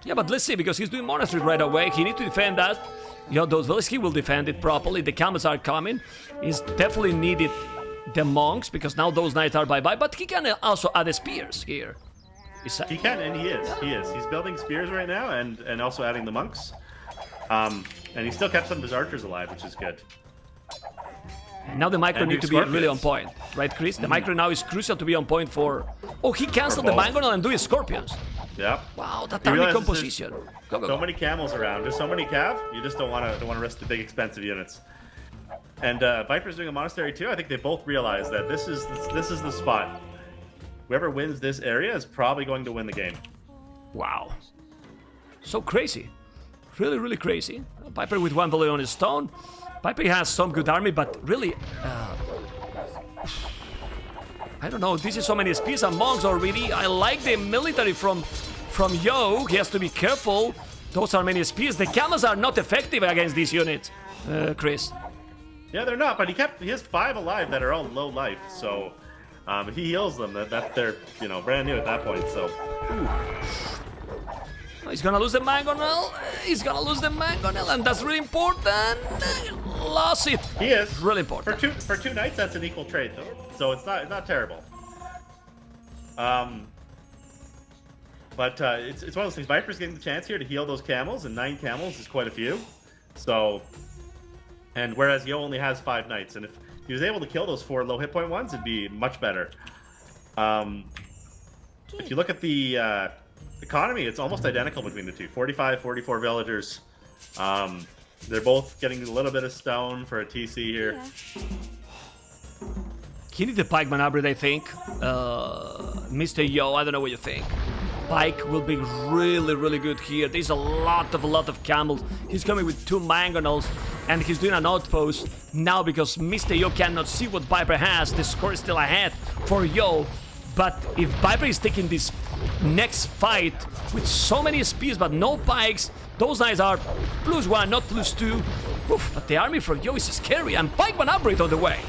Yeah, but let's see, because he's doing monastery right away. He needs to defend that. You know, those villages, he will defend it properly. The camels are coming. He's definitely needed the monks, because now those knights are bye-bye. But he can also add the spears here. He can, and he is. He is. He's building spears right now, and also adding the monks. And he still kept some of his archers alive, which is good. And now the micro needs to be really on point, right, Chris? The micro now is crucial to be on point for... Oh, he canceled the mangonel and doing scorpions. Yep. Wow, that army composition. Go. So many camels around. There's so many cav. You just don't want to risk the big expensive units. And Viper's doing a monastery too. I think they both realize that this is the spot. Whoever wins this area is probably going to win the game. Wow. So crazy. Really, really crazy. Viper with 1 village on his stone. Viper has some good army, but really... I don't know, this is so many spears and monks already. I like the military from Yo. He has to be careful. Those are many spears. The camels are not effective against these units, Chris. Yeah, they're not, but he has 5 alive that are all low life, so... if he heals them, that they're, you know, brand new at that point, so... He's gonna lose the mangonel. He's gonna lose the mangonel, and that's really important. Lost it. He is. Really important. For two knights, that's an equal trade, though. So it's not terrible. But it's one of those things. Viper's getting the chance here to heal those camels, and 9 camels is quite a few. So... And whereas Yo only has 5 knights, and if he was able to kill those 4 low hit point ones, it'd be much better. If you look at the economy, it's almost identical between the two. 45, 44 villagers. They're both getting a little bit of stone for a TC here. Yeah. He needs the pikeman upgrade, I think. Mr. Yo, I don't know what you think. Pike will be really, really good here. There's a lot of camels. He's coming with 2 mangonels, and he's doing an outpost now because Mr. Yo cannot see what Viper has. The score is still ahead for Yo. But if Viper is taking this next fight with so many spears but no pikes, those knights are +1, not +2. Oof, but the army for Yo is scary, and Pike one upgrade on the way.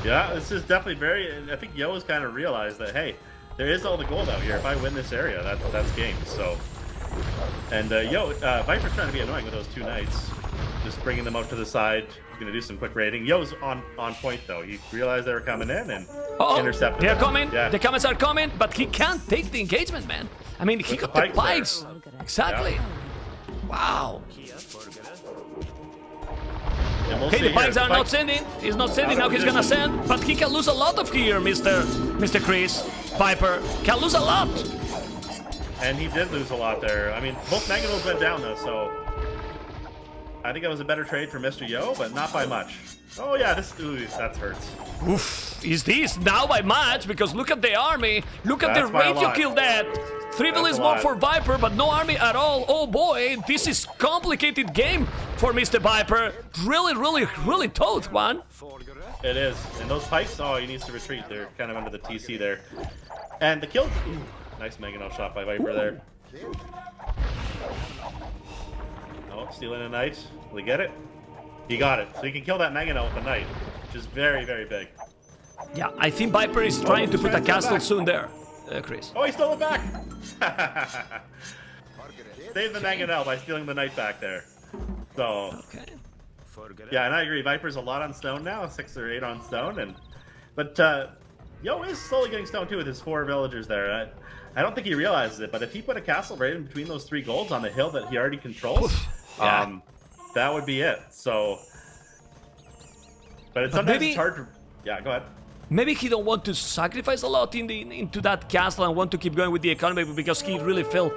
Yeah, this is definitely very. I think Yo has kind of realized that, hey, there is all the gold out here. If I win this area, that's game. So, and Viper's trying to be annoying with those 2 knights, just bringing them out to the side. He's gonna do some quick raiding. Yo's on point though. He realized they were coming in and intercepted. They're them. coming. Yeah. The comments are coming, but he can't take the engagement, man. I mean, he got the pikes. Exactly. Yeah. Wow. And we'll Okay, the see pikes here. are not sending. He's not sending. Now he's gonna send, but he can lose a lot of here, Mr. Chris. Viper can lose a lot. And he did lose a lot there. I mean, both mangonels went down though, so I think it was a better trade for Mr. Yo, but not by much. Oh yeah, that hurts. Oof, is this now by much? Because look at the army. Look at That's the by a rate you lot. killed that. 3 villages more for Viper, but no army at all. Oh boy, this is complicated game for Mr. Viper. Really tough one. It is. And those pikes, oh, he needs to retreat. They're kind of under the TC there. And the kill, ooh, nice mangonel shot by Viper there. Oh, stealing a knight. Will he get it? He got it. So he can kill that mangonel with a knight, which is very, very big. Yeah, I think Viper is trying to put a trying to castle back. soon there, Chris. Oh, he stole it back! Save the mangonel by stealing the knight back there. So, Okay. yeah, and I agree. Viper's a lot on stone now, 6 or 8 on stone, but Yo is slowly getting stone too with his 4 villagers there. I don't think he realizes it, but if he put a castle right in between those 3 golds on the hill that he already controls, Yeah. that would be it. So, but sometimes maybe- it's hard to. Yeah, go ahead. Maybe he don't want to sacrifice a lot into that castle and want to keep going with the economy because he really feel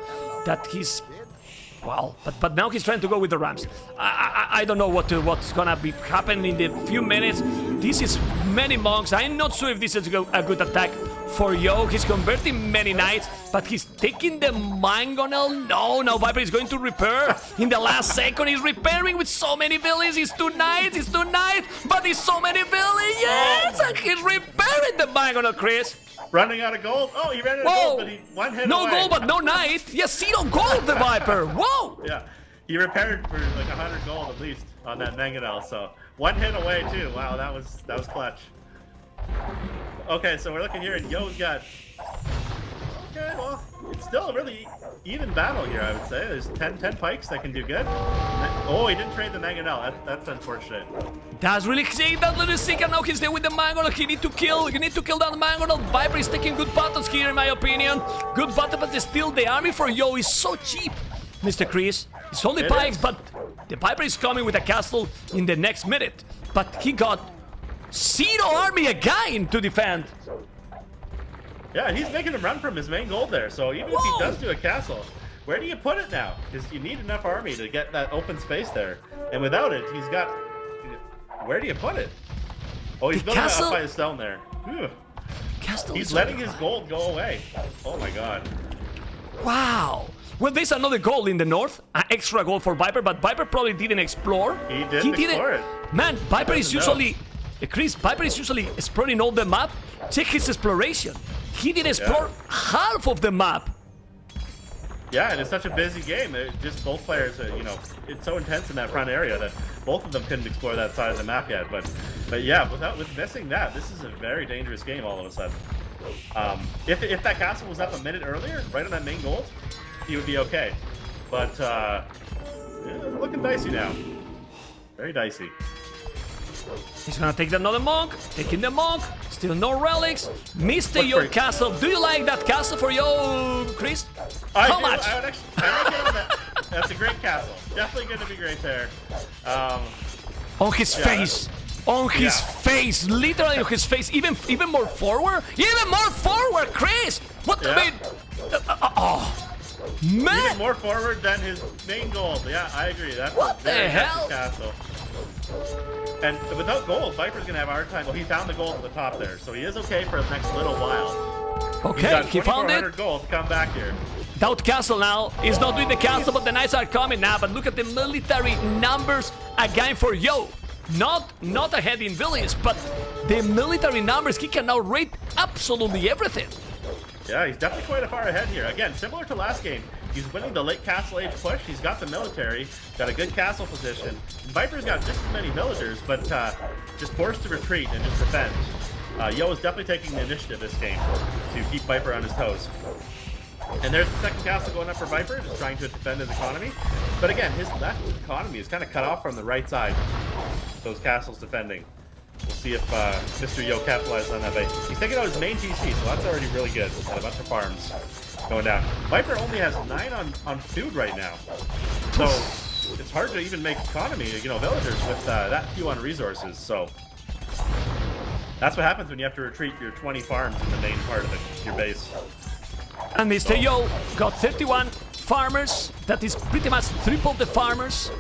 that he's well. But now he's trying to go with the Rams. I don't know what's gonna be happening in the few minutes. This is many monks. I'm not sure if this is a good attack for Yo. He's converting many knights, but he's taking the mangonel. No, now Viper is going to repair. In the last second, he's repairing with so many villages. It's 2 knights, but it's so many villages. Yes, and he's repairing the mangonel, Chris. Running out of gold. Oh, he ran out of gold, but he one hit No away. gold, but no knight. Yes, 0 gold, the Viper. Whoa. Yeah, he repaired for like 100 gold at least on that mangonel. So 1 hit away too. Wow, that was clutch. Okay, so we're looking here, and Yo's got. Okay, well, it's still a really even battle here, I would say. There's 10 pikes that can do good. Oh, he didn't trade the mangonel. That's unfortunate. That's really sick. That little sick. And now he's there with the mangonel. He need to kill that mangonel. Viper is taking good battles here, in my opinion. Good battle, but still the army for Yo is so cheap, Mr. Chris. It's only pikes, but the Viper is coming with a castle in the next minute. But he got 0 army again to defend. Yeah, and he's making him run from his main gold there. So even if he does do a castle, where do you put it now? Because you need enough army to get that open space there. And without it, he's got. Where do you put it? Oh, he's building it up by his stone there. Whew. Castle He's is letting his gold go away. Oh my god. Wow. Well, there's another goal in the north, an extra goal for Viper, but Viper probably didn't explore. He didn't explore it. Man, Viper is doesn't usually, Chris, Viper is usually exploring all the map. Check his exploration. He didn't explore half of the map. Yeah, and it's such a busy game. Just both players, it's so intense in that front area that both of them couldn't explore that side of the map yet. But yeah, with missing that, this is a very dangerous game all of a sudden. If that castle was up a minute earlier, right on that main gold, he would be okay. But yeah, looking dicey now. Very dicey. He's gonna take another monk, taking the monk, still no relics. Mr. Yo castle, do you like that castle for Yo, Chris? How much? I would get on that. That's a great castle. Definitely going to be great there. On his face. On his face. Literally on his face. Even more forward? Even more forward, Chris! What I mean? Man! Even more forward than his main gold. Yeah, I agree. That's What a very the hell? castle. And without gold, Viper's going to have a hard time. Well, he found the gold at the top there, so he is okay for the next little while. Okay, he found it. 2,400 gold to come back here. Doubt Castle now. He's not doing the castle, but the knights are coming now. But look at the military numbers again for Yo. Not ahead in village, but the military numbers, he can now raid absolutely everything. Yeah, he's definitely quite far ahead here. Again, similar to last game, he's winning the late castle age push. He's got the military, got a good castle position. Viper's got just as many villagers, but just forced to retreat and just defend. Yo is definitely taking the initiative this game to keep Viper on his toes. And there's the second castle going up for Viper, just trying to defend his economy. But again, his left economy is kind of cut off from the right side. Those castles defending. We'll see if Mr.Yo capitalizes on that. But he's taking out his main TC, so that's already really good. Got a bunch of farms going down. Viper only has 9 on food right now. So it's hard to even make economy, villagers with that few on resources. So that's what happens when you have to retreat your 20 farms in the main part of your base. And Mr.Yo got 31 farmers. That is pretty much triple the farmers.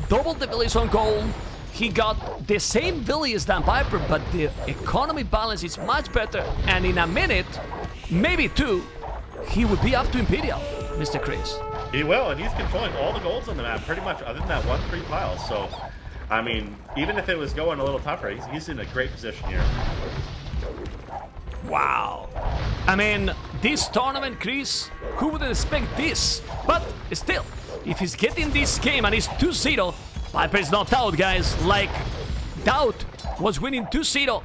Double the village on gold. He got the same village than Viper, but the economy balance is much better. And in a minute, maybe 2, he would be up to Imperial, Mr. Chris. He will, and he's controlling all the golds on the map, pretty much, other than that 1-3 pile. So, I mean, even if it was going a little tougher, he's in a great position here. Wow. I mean, this tournament, Chris, who would expect this? But still, if he's getting this game and it's 2-0, Viper is not out, guys. Like, Doubt was winning 2-0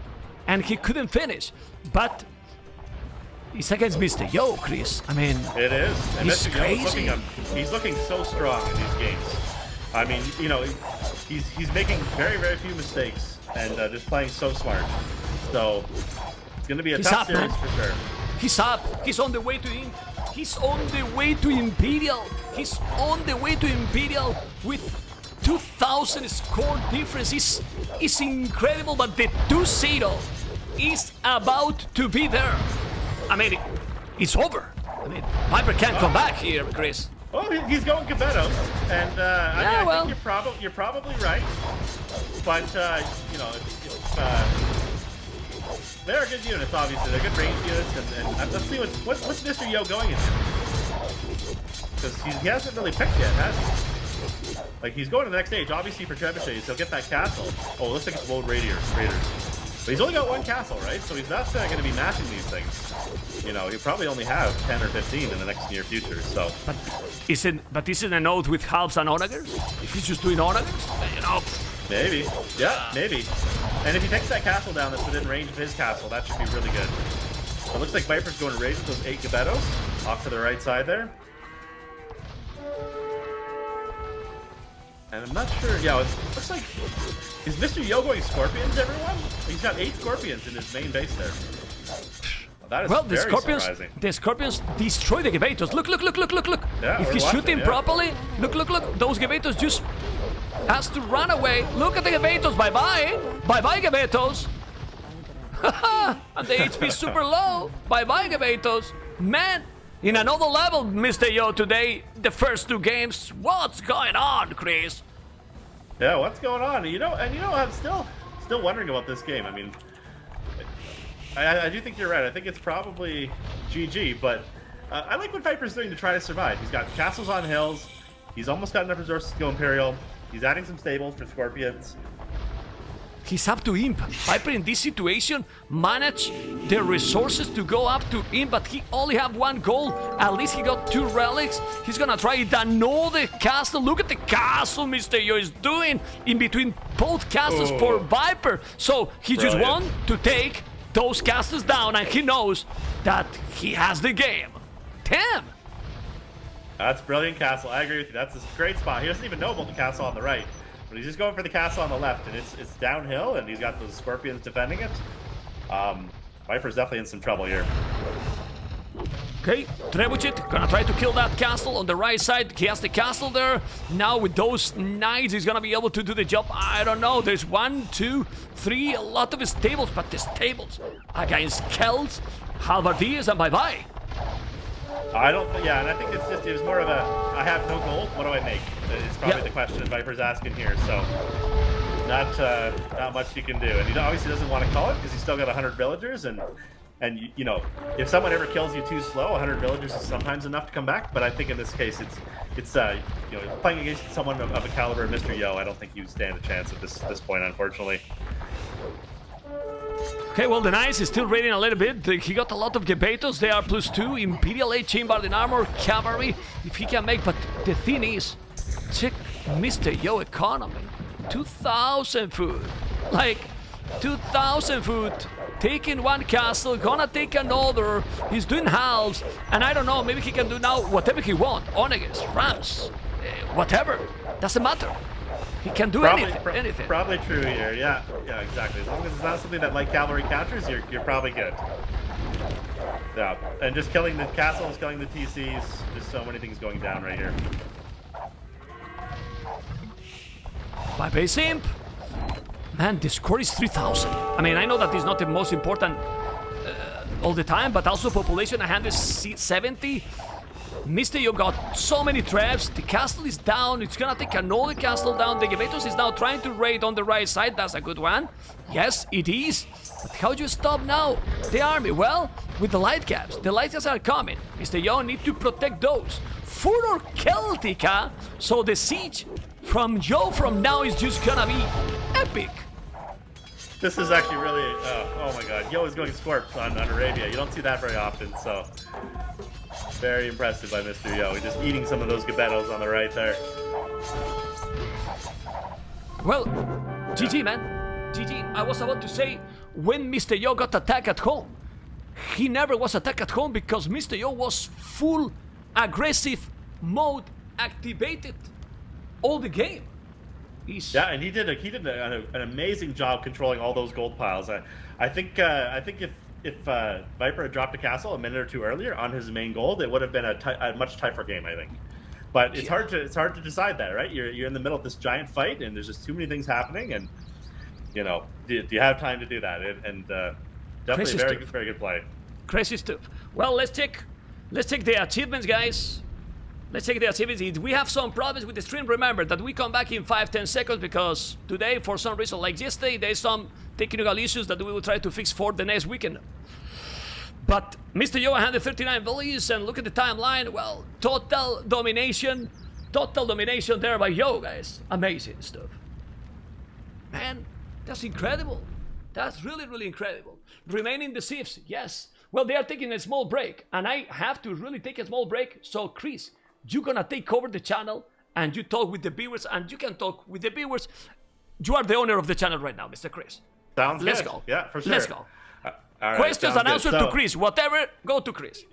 and he couldn't finish. But it's against Mr.Yo, Chris. I mean, it is. And he's crazy. He's looking so strong in these games. I mean, he's making very, very few mistakes and just playing so smart. So it's going to be a tough series for sure. He's up. He's on the way to He's on the way to Imperial. He's on the way to Imperial with 2,000 score difference. Is incredible, but the 2-0 is about to be there. I mean, it's over. I mean, Viper can't come back here, Chris. Well, he's going Gabettos, and I think you're probably right. But they're good units, obviously. They're good range units, and let's see what's Mr.Yo going into. Because he hasn't really picked yet, has he? Like, he's going to the next stage, obviously for trebuchets, he'll get that castle. Oh, it looks like it's World Raiders. But he's only got 1 castle, right? So he's not going to be mashing these things. He'll probably only have 10 or 15 in the next near future, so. But isn't a node with halves and onagers? If he's just doing onagers, Maybe. Yeah, maybe. And if he takes that castle down that's within range of his castle, that should be really good. So it looks like Viper's going to raid with those 8 Gabettos off to the right side there. And I'm not sure, yeah, it looks like, is Mr.Yo going Scorpions, everyone? He's got 8 Scorpions in his main base there. That is very surprising. The Scorpions destroy the Gabettos. Look. Yeah, if he's shooting properly, look. Those Gabettos just has to run away. Look at the Gabettos, bye-bye. Bye-bye, Gabettos. And the HP is super low. Bye-bye, Gabettos. Man, in another level, Mr.Yo today, the first 2 games. What's going on, Chris? Yeah, what's going on? I'm still wondering about this game. I mean, I do think you're right. I think it's probably GG, but I like what Viper's doing to try to survive. He's got castles on hills. He's almost got enough resources to go Imperial. He's adding some stables for Scorpions. He's up to Imp. Viper in this situation managed the resources to go up to Imp, but he only have 1 goal. At least he got 2 relics. He's gonna try another castle. Look at the castle Mr.Yo is doing in between both castles for Viper. So he just want to take those castles down, and he knows that he has the game. Damn! That's brilliant castle. I agree with you. That's a great spot. He doesn't even know about the castle on the right. But he's just going for the castle on the left, and it's downhill, and he's got those Scorpions defending it. Viper's definitely in some trouble here. Okay, Trebuchet gonna try to kill that castle on the right side. He has the castle there. Now with those knights, he's gonna be able to do the job. I don't know. There's 1, 2, 3, a lot of stables, but the stables against Kelts, Halbardiers, and bye-bye. I don't, yeah, and I think it was more of a, I have no gold, what do I make? It's probably the question Viper's asking here, so not much you can do. And he obviously doesn't want to call it because he's still got 100 villagers, and And you know, if someone ever kills you too slow, 100 villagers is sometimes enough to come back. But I think in this case, it's you know, playing against someone of a caliber of Mr.Yo, I don't think you stand a chance at this point, unfortunately. Okay, well, the Knights is still raiding a little bit. He got a lot of Gebetos. They are +2. Imperial 8 Chambered in armor. Cavalry, if he can make. But the thing is, check Mr.Yo economy. 2,000 food. Like, 2,000 food. Taking one castle, gonna take another. He's doing halves. And I don't know, maybe he can do now whatever he wants. Onegas, Rams, whatever. Doesn't matter. He can do anything. Probably true here. Yeah, exactly. As long as it's not something that light cavalry counters, you're probably good. Yeah, and just killing the castles, killing the TCs, just so many things going down right here. Bye base imp. Man, the score is 3,000. I mean, I know that is not the most important all the time, but also population 170. Mr.Yo got so many traps. The castle is down. It's gonna take another castle down. The Gebetos is now trying to raid on the right side. That's a good one. Yes, it is. But how do you stop now the army? Well, with the light caps. The light caps are coming. Mr.Yo need to protect those. Furor Celtica. So the siege from Yo from now is just gonna be epic. This is actually really, oh my god, Yo is going Scorps on Arabia. You don't see that very often, so very impressive by Mr.Yo. He's just eating some of those Gebetos on the right there. Well, GG, man. GG. I was about to say, when Mr.Yo got attacked at home, he never was attacked at home because Mr.Yo was full aggressive mode activated all the game. Yeah, and he did an amazing job controlling all those gold piles. I think if Viper had dropped a castle a minute or two earlier on his main gold, it would have been a much tougher game, I think. But it's hard to decide that, right? You're in the middle of this giant fight, and there's just too many things happening, and you know, do you have time to do that? And definitely very good play. Crazy stuff. Well, let's check the achievements, guys. Let's check the achievements. We have some problems with the stream. Remember that we come back in 5-10 seconds because today, for some reason, like yesterday, there's some technical issues that we will try to fix for the next weekend. But Mr.Yo 139 values, and look at the timeline. Well, total domination there by Yo, guys. Amazing stuff. Man, that's incredible. That's really, really incredible. Remaining the Sieves, yes. Well, they are taking a small break, and I have to really take a small break. So, Chris, you're gonna take over the channel and you talk with the viewers, and you can talk with the viewers. You are the owner of the channel right now, Mr. Chris. Sounds Let's good. go. Yeah, for sure. Let's go. All right, questions and answers to Chris. Whatever, go to Chris.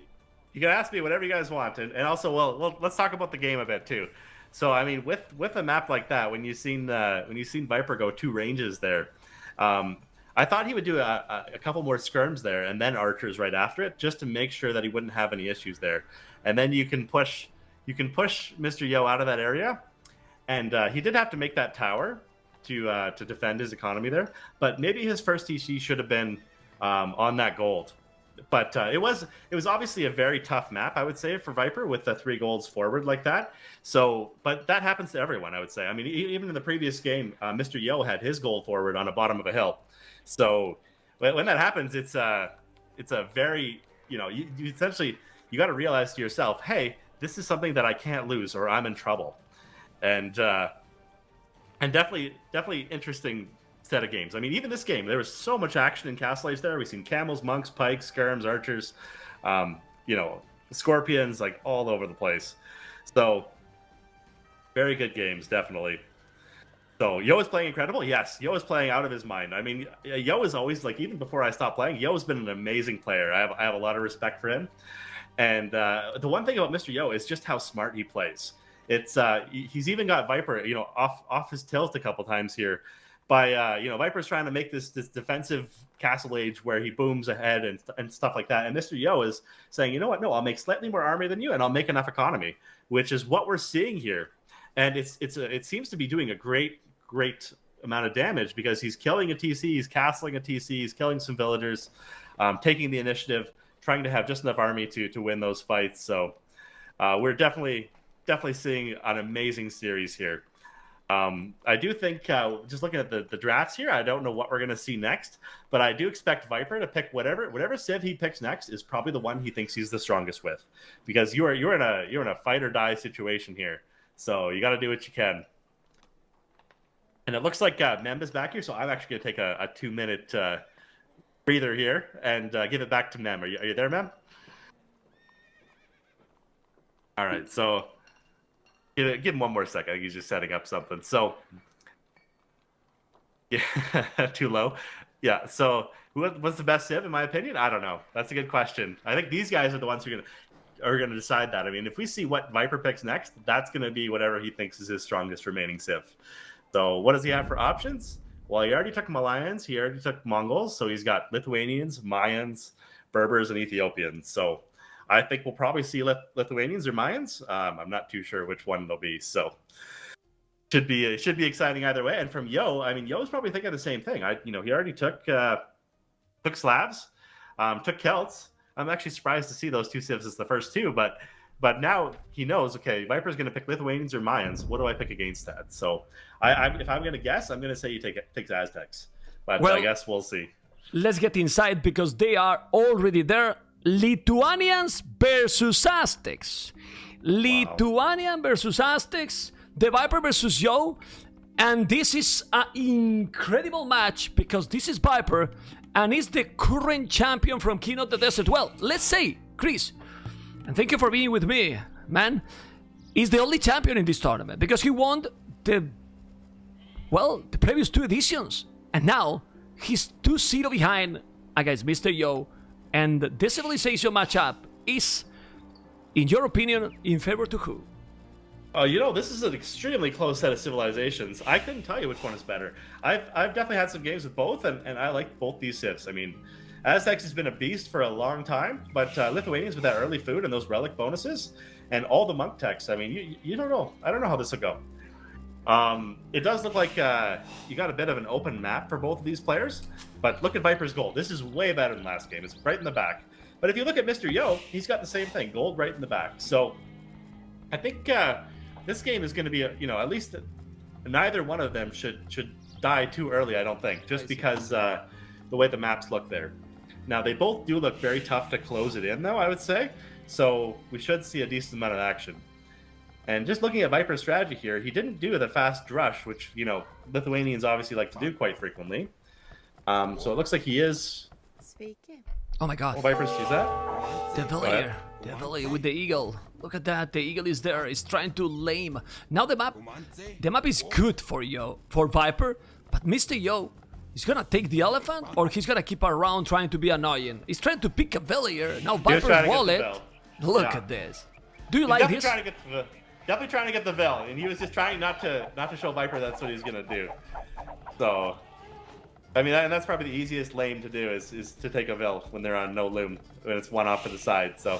You can ask me whatever you guys want, and also, well, let's talk about the game a bit too. So, I mean, with a map like that, when you've seen Viper go 2 ranges there, I thought he would do a couple more skirms there and then archers right after it, just to make sure that he wouldn't have any issues there, and then you can push Mr.Yo out of that area, and he did have to make that tower to defend his economy there, but maybe his first TC should have been on that gold. But it was obviously a very tough map, I would say, for Viper with the 3 golds forward like that. So, but that happens to everyone, I would say. I mean, even in the previous game, Mr.Yo had his gold forward on the bottom of a hill. So when that happens, it's a very, you know, you essentially, you got to realize to yourself, hey, this is something that I can't lose or I'm in trouble. And definitely interesting set of games. I mean, even this game, there was so much action in Castle Age there. We've seen camels, monks, pikes, skirms, archers, you know, scorpions, like all over the place. So very good games, definitely. So Yo is playing incredible. Yes, Yo is playing out of his mind. I mean, Yo is always, like, even before I stopped playing, Yo has been an amazing player. I have a lot of respect for him. And the one thing about Mr.Yo is just how smart he plays. It's he's even got Viper, you know, off his tilt a couple times here. By you know, Viper's trying to make this defensive Castle Age where he booms ahead and stuff like that. And Mr.Yo is saying, you know what? No, I'll make slightly more army than you, and I'll make enough economy, which is what we're seeing here. And it seems to be doing a great amount of damage because he's killing a TC, he's castling a TC, he's killing some villagers, taking the initiative, trying to have just enough army to win those fights. So we're definitely seeing an amazing series here. I do think, just looking at the drafts here, I don't know what we're going to see next, but I do expect Viper to pick whatever Civ he picks next is probably the one he thinks he's the strongest with, because you're in a fight or die situation here, so you got to do what you can. And it looks like Mem is back here, so I'm actually going to take a 2-minute breather here and give it back to Mem. Are you there, Mem? All right, so give him one more second. I think he's just setting up something. So, yeah, too low. Yeah. So, what's the best Civ in my opinion? I don't know. That's a good question. I think these guys are the ones who are gonna decide that. I mean, if we see what Viper picks next, that's gonna be whatever he thinks is his strongest remaining Civ. So, what does he have for options? Well, he already took Malayans. He already took Mongols. So he's got Lithuanians, Mayans, Berbers, and Ethiopians. So I think we'll probably see Lithuanians or Mayans. I'm not too sure which one they'll be. So should be exciting either way. And from Yo, I mean, Yo's probably thinking the same thing. He already took Slavs, took Celts. I'm actually surprised to see those two civs as the first two, but now he knows, okay, Viper's going to pick Lithuanians or Mayans. What do I pick against that? So if I'm going to guess, I'm going to say he takes Aztecs, but I guess we'll see. Let's get inside because they are already there. Lithuanians versus Aztecs. Lithuanian versus Aztecs. The Viper versus Yo. And this is an incredible match because this is Viper and is the current champion from King of the Desert. Well, let's say, Chris, and thank you for being with me, man, is the only champion in this tournament because he won the previous 2 editions. And now he's 2-0 behind against Mr.Yo. And the civilization matchup is, in your opinion, in favor to who? This is an extremely close set of civilizations. I couldn't tell you which one is better. I've definitely had some games with both, and I like both these civs. I mean, Aztecs has been a beast for a long time, but Lithuanians with that early food and those relic bonuses, and all the monk techs. I mean, you don't know. I don't know how this will go. It does look like you got a bit of an open map for both of these players, but look at Viper's gold. This is way better than last game. It's right in the back. But if you look at Mr.Yo, he's got the same thing, gold right in the back. So I think this game is going to be, at least neither one of them should die too early, I don't think, just because the way the maps look there. Now, they both do look very tough to close it in, though, I would say. So we should see a decent amount of action. And just looking at Viper's strategy here, he didn't do the fast rush, which, Lithuanians obviously like to do quite frequently. So it looks like he is... Speaking. Oh my god. Oh, Viper's use that? The villager. The villager with the eagle. Look at that. The eagle is there. It's trying to lame. Now the map is good for Viper, but Mr.Yo is gonna take the elephant or he's gonna keep around trying to be annoying. He's trying to pick a villager. Now Viper's wallet. Look at this. Do you like this? Definitely trying to get the Vel, and he was just trying not to show Viper that's what he's gonna do. So, I mean, and that's probably the easiest lane to do is to take a Vel when they're on no loom, when it's one off to the side. So,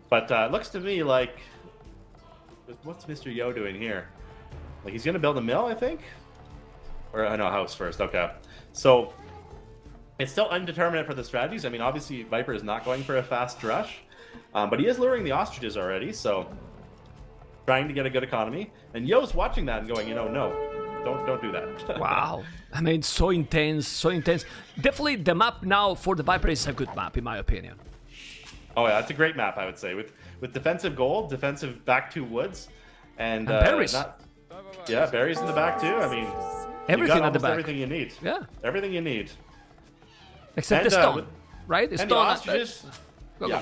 but it looks to me like what's Mr.Yo doing here? Like he's gonna build a mill, I think, or no, house first. Okay, so it's still undeterminate for the strategies. I mean, obviously Viper is not going for a fast rush, but he is luring the ostriches already, so. Trying to get a good economy, and Yo's watching that and going, no, don't do that. Wow, I mean, so intense, so intense. Definitely, the map now for the Viper is a good map, in my opinion. Oh yeah, it's a great map, I would say, with defensive gold, defensive back 2 woods, and berries. Berries in the back too. I mean, everything at the back. Everything you need. Yeah, everything you need. Except the stone, right? The and stone. The ostriches. Go.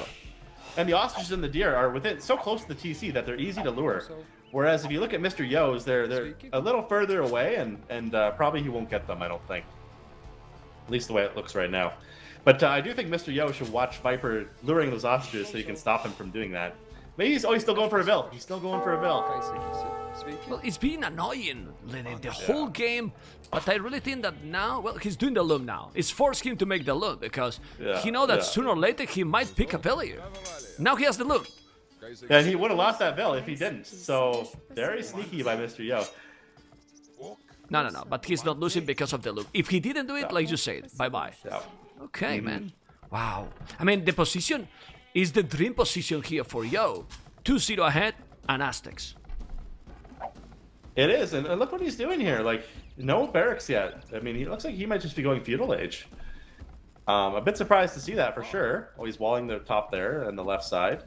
And the ostriches and the deer are within so close to the TC that they're easy to lure. Whereas if you look at Mr.Yo's, they're a little further away, and probably he won't get them, I don't think. At least the way it looks right now. But I do think Mr.Yo should watch Viper luring those ostriches so you can stop him from doing that. Maybe he's still going for a Vil. He's still going for a Vil. Well, it's been annoying the whole game, but I really think that now, well, he's doing the loom now. It's forced him to make the loom because he knows that sooner or later he might pick a villager. Now he has the loom. Yeah, he would have lost that Vil if he didn't. So very sneaky by Mr.Yo. No, but he's not losing because of the loom. If he didn't do it, like you said, bye-bye. Yeah. Okay, man. Wow. I mean, the position is the dream position here for Yo. 2-0 ahead and Aztecs. It is, and look what he's doing here. Like, no barracks yet. I mean, he looks like he might just be going feudal age. A bit surprised to see that for sure. Oh, he's walling the top there and the left side.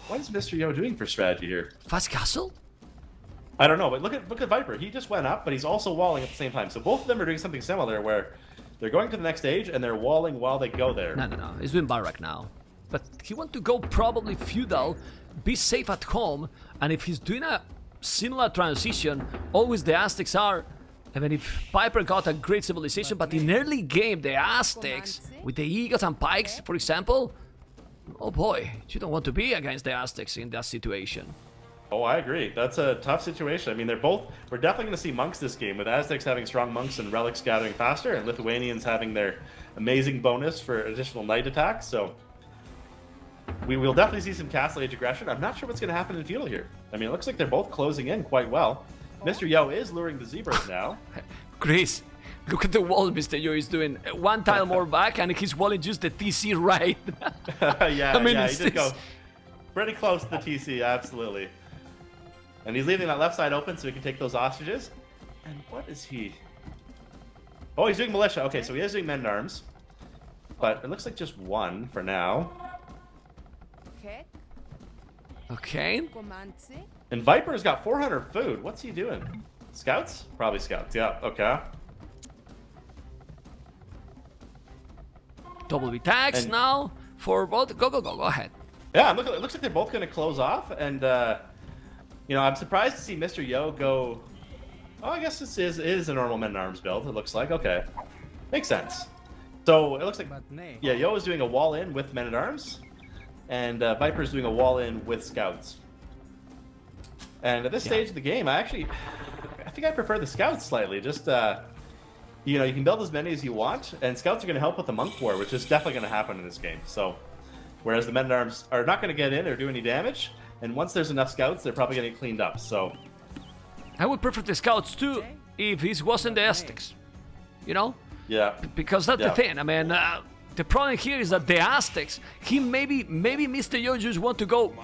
What is Mr.Yo doing for strategy here? Fast castle? I don't know, but look at Viper. He just went up, but he's also walling at the same time. So both of them are doing something similar, where they're going to the next stage and they're walling while they go there. No. He's doing barrack now. But he want to go probably feudal, be safe at home, and if he's doing a similar transition, always the Aztecs are. I mean, if Viper got a great civilization, but in early game, the Aztecs, with the eagles and pikes, for example, oh boy, you don't want to be against the Aztecs in that situation. Oh, I agree. That's a tough situation. I mean, we're definitely going to see monks this game, with Aztecs having strong monks and relics gathering faster, and Lithuanians having their amazing bonus for additional knight attacks, so we will definitely see some castle age aggression. I'm not sure what's going to happen in feudal here. I mean, it looks like they're both closing in quite well. Mr.Yo is luring the zebras now. Chris, look at the wall Mr.Yo is doing. One tile more back, and he's walling just the TC right. Yeah, I mean, he did go pretty close to the TC, absolutely. And he's leaving that left side open so he can take those hostages. And what is he? Oh, he's doing militia. Okay, so he is doing men-at-arms. But it looks like just one for now. Okay. And Viper's got 400 food. What's he doing? Scouts? Probably scouts. Yeah, okay. Double attacks now for both. Go ahead. Yeah, look, it looks like they're both going to close off. And, you know, I'm surprised to see Mr.Yo go... Oh, I guess this is a normal men-at-arms build, it looks like. Okay. Makes sense. So, it looks like... Yeah, Yo is doing a wall-in with men-at-arms. And Viper's doing a wall-in with scouts. And at this stage of the game, I think I prefer the scouts slightly. Just, you know, you can build as many as you want, and scouts are going to help with the monk war, which is definitely going to happen in this game. So, whereas the men-at-arms are not going to get in or do any damage, and once there's enough scouts, they're probably going to get cleaned up. So, I would prefer the scouts too if this wasn't the Aztecs. You know? Yeah. Because that's the thing. I mean, the problem here is that the Aztecs, maybe Mr.Yo just want to go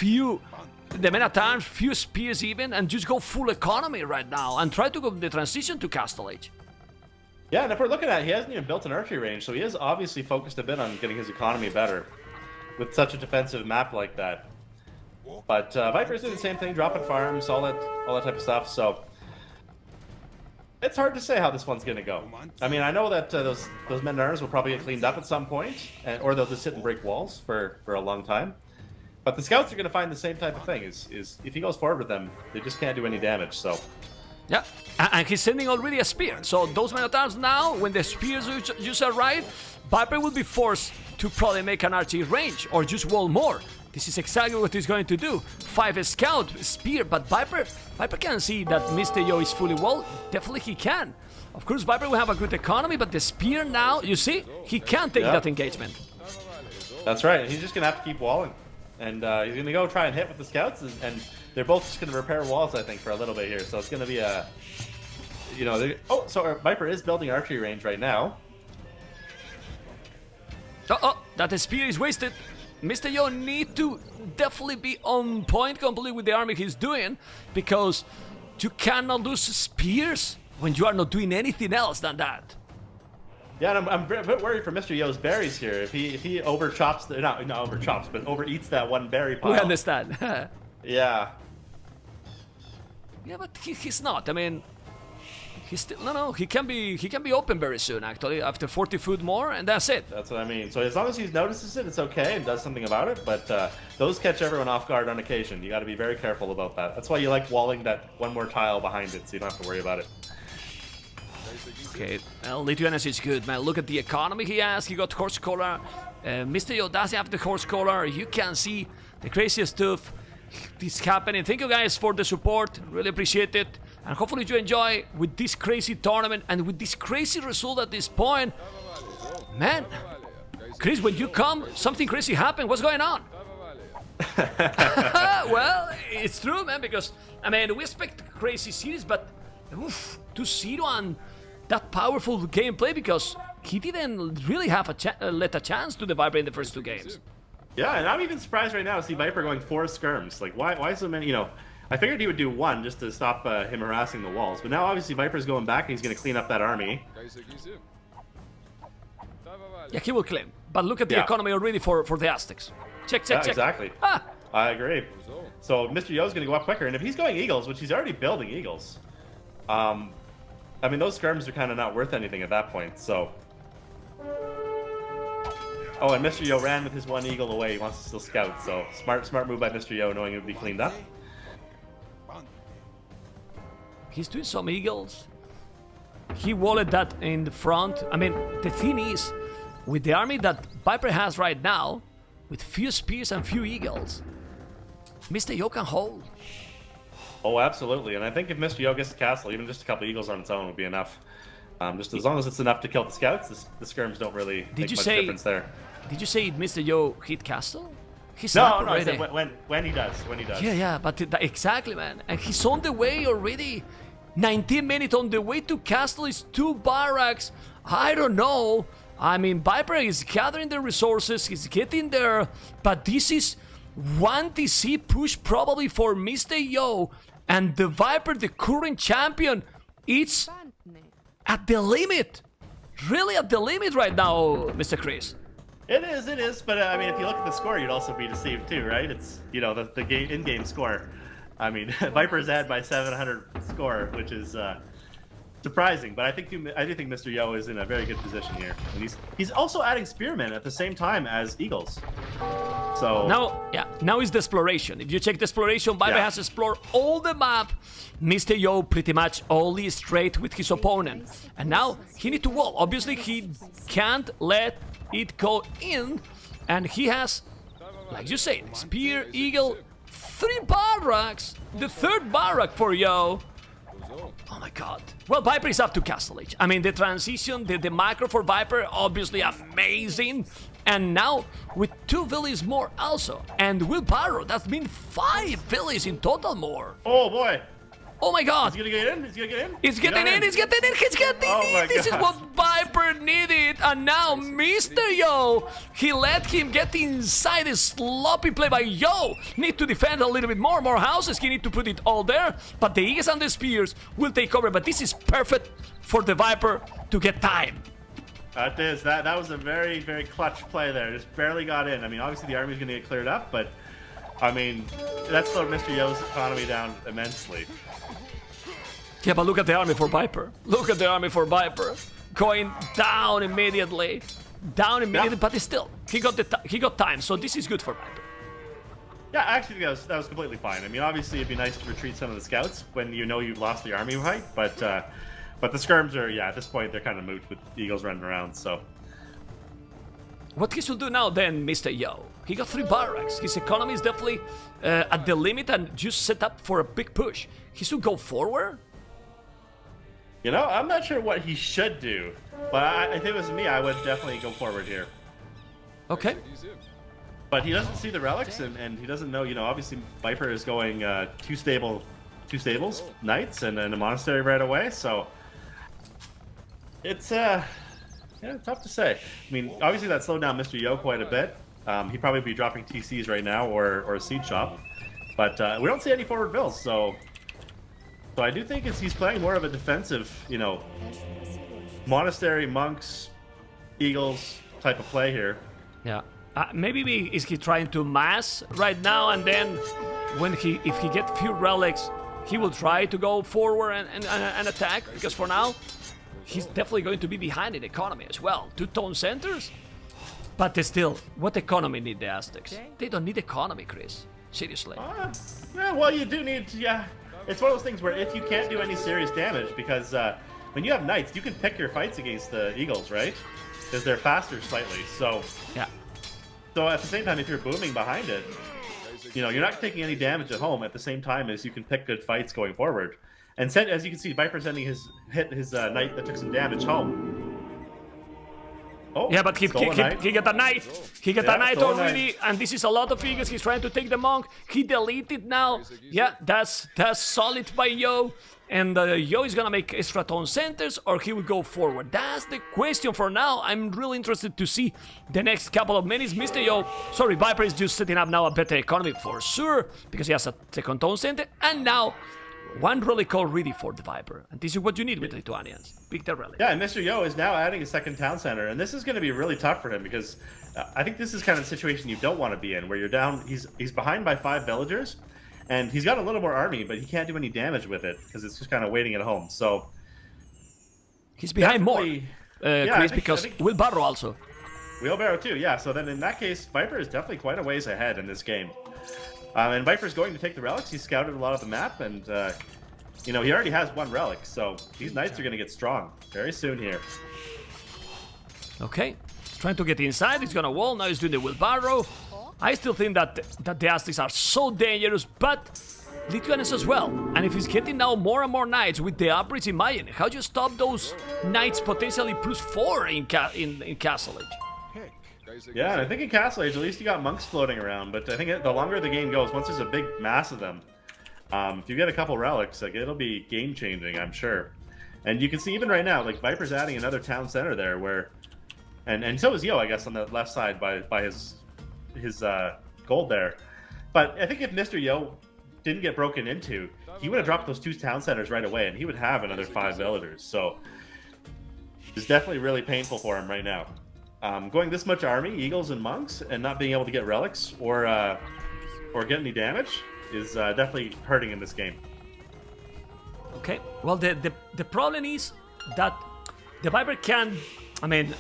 the men-at-arms, few spears even, and just go full economy right now and try to go the transition to Castle Age. Yeah, and if we're looking at it, he hasn't even built an archery range, so he is obviously focused a bit on getting his economy better with such a defensive map like that. But Viper's doing the same thing, dropping farms, all that type of stuff, so it's hard to say how this one's going to go. I mean, I know that those men-at-arms will probably get cleaned up at some point, or they'll just sit and break walls for a long time. But the scouts are going to find the same type of thing. Is if he goes forward with them, they just can't do any damage. So, yeah, and he's sending already a spear. So those men-at-arms now, when the spears just arrive, Viper will be forced to probably make an archery range or just wall more. This is exactly what he's going to do. 5 scout, spear, but Viper can see that Mr.Yo is fully walled. Definitely he can. Of course, Viper will have a good economy, but the spear now, you see, he can't take that engagement. That's right. He's just going to have to keep walling. And he's going to go try and hit with the scouts, and they're both just going to repair walls, I think, for a little bit here. So it's going to be a, you know, oh, so Viper is building archery range right now. That spear is wasted. Mr.Yo need to definitely be on point completely with the army he's doing, because you cannot lose spears when you are not doing anything else than that. Yeah, and I'm a bit worried for Mr.Yo's berries here. If he overchops, not overchops, but overeats that one berry pile. We understand. Yeah. Yeah, but he's not. I mean, he's still no. He can be open very soon. Actually, after 40 food more, and that's it. That's what I mean. So as long as he notices it, it's okay and does something about it. But those catch everyone off guard on occasion. You got to be very careful about that. That's why you like walling that one more tile behind it, so you don't have to worry about it. Okay, well, Lithuanians is good, man. Look at the economy he has. He got horse collar. Mr.Yo doesn't have the horse collar. You can see the craziest stuff is happening. Thank you guys for the support. Really appreciate it. And hopefully you enjoy with this crazy tournament and with this crazy result at this point. Man, Chris, when you come, something crazy happened. What's going on? Well, it's true, man, because, I mean, we expect crazy series, but oof, 2-0 and that powerful gameplay, because he didn't really have let a chance to the Viper in the first 2 games. Yeah, and I'm even surprised right now to see Viper going 4 skirms. Like, why so many, you know, I figured he would do one just to stop him harassing the walls. But now obviously Viper's going back and he's going to clean up that army. Yeah, he will claim. But look at the economy already for the Aztecs. Check, check, check. Exactly. Ah! I agree. So Mr. Yo's going to go up quicker. And if he's going Eagles, which he's already building Eagles, I mean, those skirms are kind of not worth anything at that point. So... Oh, and Mr. Yo ran with his one eagle away. He wants to still scout. So smart move by Mr. Yo, knowing it would be cleaned up. He's doing some eagles. He walled that in the front. I mean, the thing is, with the army that Viper has right now, with few spears and few eagles, Mr. Yo can hold. Oh, absolutely. And I think if Mr. Yo gets the castle, even just a couple eagles on its own would be enough. Just as long as it's enough to kill the scouts, the skirms don't really make much difference there. Did you say Mr. Yo hit castle? He's no, up I already. said when he does. Yeah, but exactly, man. And he's on the way already. 19 minutes on the way to castle is 2 barracks. I don't know. I mean, Viper is gathering the resources. He's getting there. But this is one TC push probably for Mr. Yo. And the Viper, the current champion, it's at the limit. Really at the limit right now, Mr. Chris. It is. But I mean, if you look at the score, you'd also be deceived too, right? It's, you know, the in-game score. I mean, Viper's ahead by 700 score, which is surprising. But I do think Mr. Yo is in a very good position here, and he's also adding spearmen at the same time as eagles. So now is the exploration. If you check the exploration, Viper has explored all the map. Mr. Yo pretty much only straight with his opponent, and now he need to wall. Obviously, he can't let it go in, and he has, like you said, spear, eagle, 3 barracks, the 3rd barrack for Yo. Oh my god. Well, Viper is up to Castle Age. I mean, the transition, the macro for Viper, obviously amazing. And now, with 2 villas more also. And with Barrow, that's been 5 villas in total more. Oh boy. Oh my god! He's gonna get in? He's gonna get in? He's getting in! He's getting in! He's getting in! This is what Viper needed! And now Mr. Yo, he let him get inside a sloppy play by Yo. Need to defend a little bit more houses. He need to put it all there. But the Eagles and the Spears will take over. But this is perfect for the Viper to get time. That is. That was a very, very clutch play there. Just barely got in. I mean, obviously the army's gonna get cleared up, but I mean, that slowed Mr. Yo's economy down immensely. Yeah, but look at the army for Viper. Look at the army for Viper. Going down immediately. Down immediately, but still, he got time, so this is good for Viper. Yeah, actually, that was completely fine. I mean, obviously, it'd be nice to retreat some of the scouts when you know you've lost the army fight, but the skirms are, at this point, they're kind of moot with the Eagles running around, so. What he should do now then, Mr. Yo? He got 3 barracks. His economy is definitely at the limit and just set up for a big push. He should go forward. You know, I'm not sure what he should do, but if it was me, I would definitely go forward here. Okay. But he doesn't see the relics, and he doesn't know, obviously Viper is going 2 stables, knights, and then a monastery right away, so it's tough to say. I mean, obviously that slowed down Mr. Yo quite a bit. He'd probably be dropping TCs right now or a siege shop, but we don't see any forward bills, so I do think he's playing more of a defensive, monastery, monks, eagles type of play here. Yeah. Maybe is he trying to mass right now, and then if he gets few relics, he will try to go forward and attack, because for now he's definitely going to be behind in economy as well. 2 town centers, but still, what economy need the Aztecs? They don't need economy, Chris. Seriously. Yeah, well, you do need. Yeah, it's one of those things where if you can't do any serious damage, because when you have knights, you can pick your fights against the eagles, right? Because they're faster slightly. So yeah. So at the same time, if you're booming behind it, you're not taking any damage at home at the same time as you can pick good fights going forward. And as you can see, Viper sending his knight that took some damage home. Oh, Yeah, but he stole a knight. get a knight. He get a Yeah, knight stole a already, knight. and this is a lot of figures. He's trying to take the monk. He deleted now. Yeah, that's solid by Yo. And Yo is gonna make extra tone centers, or he will go forward. That's the question for now. I'm really interested to see the next couple of minutes. Mr. Yo, sorry, Viper is just setting up now a better economy for sure, because he has a second tone center, and now one relic call ready for the Viper. And this is what you need with Lithuanians. Pick the relic. Yeah, and Mr. Yo is now adding a second town center, and this is going to be really tough for him because I think this is kind of the situation you don't want to be in, where you're down. He's behind by 5 villagers, and he's got a little more army, but he can't do any damage with it because it's just kind of waiting at home. So he's behind more, yeah, Chris, because Will Barrow also. Wheelbarrow too, yeah. So then in that case, Viper is definitely quite a ways ahead in this game. And Viper's going to take the relics. He's scouted a lot of the map, and you know, he already has 1 relic, so these knights are going to get strong very soon here. Okay, he's trying to get inside. He's gonna wall. Now he's doing the wheelbarrow. I still think that the Aztecs are so dangerous, but Lithuanians as well. And if he's getting now more and more knights with the upgrades, imagine how do you stop those knights potentially +4 in Castle Age? Yeah, and I think in Castle Age, at least you got monks floating around, but I think the longer the game goes, once there's a big mass of them, if you get a couple relics, like, it'll be game-changing, I'm sure. And you can see even right now, like, Viper's adding another town center there, where, and so is Yo, I guess, on the left side by his gold there. But I think if Mr. Yo didn't get broken into, he would have dropped those 2 town centers right away, and he would have another 5 villagers. So it's definitely really painful for him right now. Going this much army, eagles and monks, and not being able to get relics or get any damage is definitely hurting in this game. Okay, well, the problem is that the Viper can, I mean,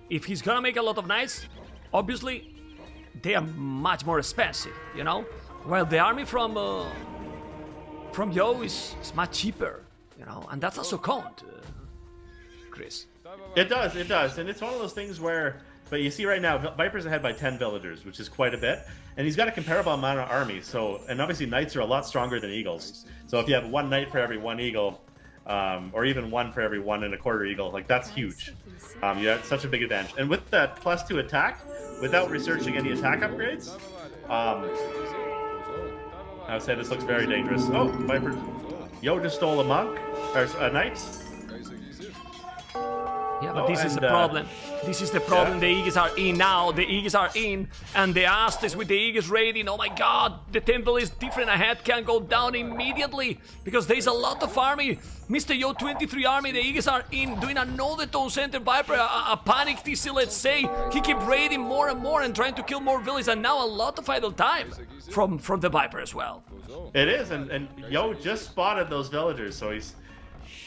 if he's gonna make a lot of knights, obviously they are much more expensive, you know, while the army from Yo is much cheaper, you know, and that's also count, Chris. It does, and it's one of those things where, but you see right now, Viper's ahead by 10 villagers, which is quite a bit, and he's got a comparable amount of army, so, and obviously knights are a lot stronger than eagles, so if you have 1 knight for every 1 eagle, or even 1 for every 1.25 eagle, like, that's huge. You have such a big advantage, and with that +2 attack, without researching any attack upgrades, I would say this looks very dangerous. Oh, Viper, Yo just stole a monk, or a knight. Yeah, but this is the problem. This is the problem. Yeah. The Aegis are in now. The Aegis are in, and the Aztecs with the Aegis raiding. Oh my God, the temple is different ahead. Can go down immediately because there is a lot of army. Mr.Yo 23 army. The Aegis are in, doing another tone center. Viper, a panic TC. Let's say he keep raiding more and more and trying to kill more villages, and now a lot of idle time from the Viper as well. It is, and Yo just spotted those villagers, so he's.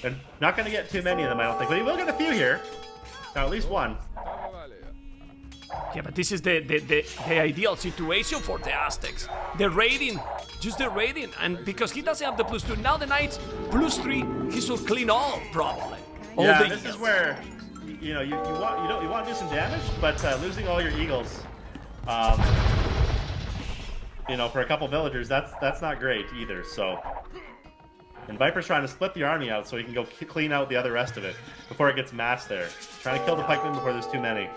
And not going to get too many of them, I don't think. But he will get a few here. At least 1. Yeah, but this is the ideal situation for the Aztecs. The raiding, just the raiding. And because he doesn't have the +2, now the knights +3, he should clean all, probably. All yeah, this is where, you know, you want to do some damage, but losing all your eagles, you know, for a couple villagers, that's not great either, so... And Viper's trying to split the army out so he can go clean out the other rest of it before it gets massed there. Trying to kill the pikemen before there's too many.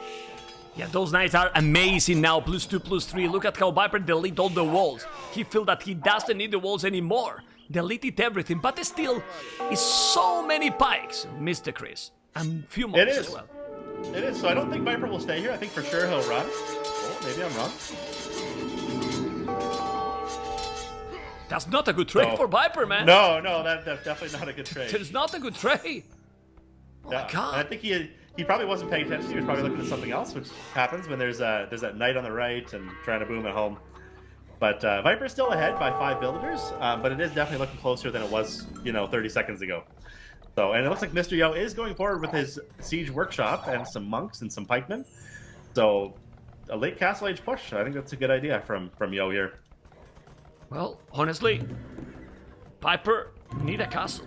Yeah, those knights are amazing now, +2, +3. Look at how Viper deleted all the walls. He feels that he doesn't need the walls anymore. Deleted everything, but still, it's so many pikes, Mr. Chris. And few more as well. It is, so I don't think Viper will stay here. I think for sure he'll run. Oh, maybe I'm wrong. That's not a good trade for Viper, man. No, that's definitely not a good trade. It's not a good trade. Oh my God. And I think he probably wasn't paying attention. He was probably looking at something else, which happens when there's that knight on the right and trying to boom at home. But Viper's still ahead by 5 villagers, but it is definitely looking closer than it was, you know, 30 seconds ago. So, and it looks like Mr. Yo is going forward with his siege workshop and some monks and some pikemen. So, a late Castle Age push. I think that's a good idea from Yo here. Well, honestly, Viper need a castle.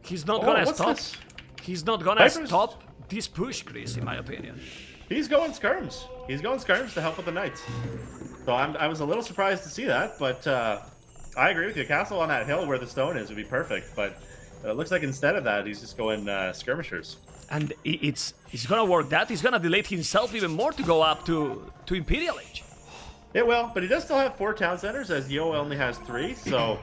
He's not gonna stop. This? He's not gonna stop this push, Chris, in my opinion. He's going skirms. He's going skirms to help with the knights. So I was a little surprised to see that, but I agree with you. Castle on that hill where the stone is would be perfect, but it looks like instead of that, he's just going skirmishers. And it's gonna work that. He's gonna delay himself even more to go up to Imperial Age. It will, but he does still have 4 town centers, as Yo only has 3. So,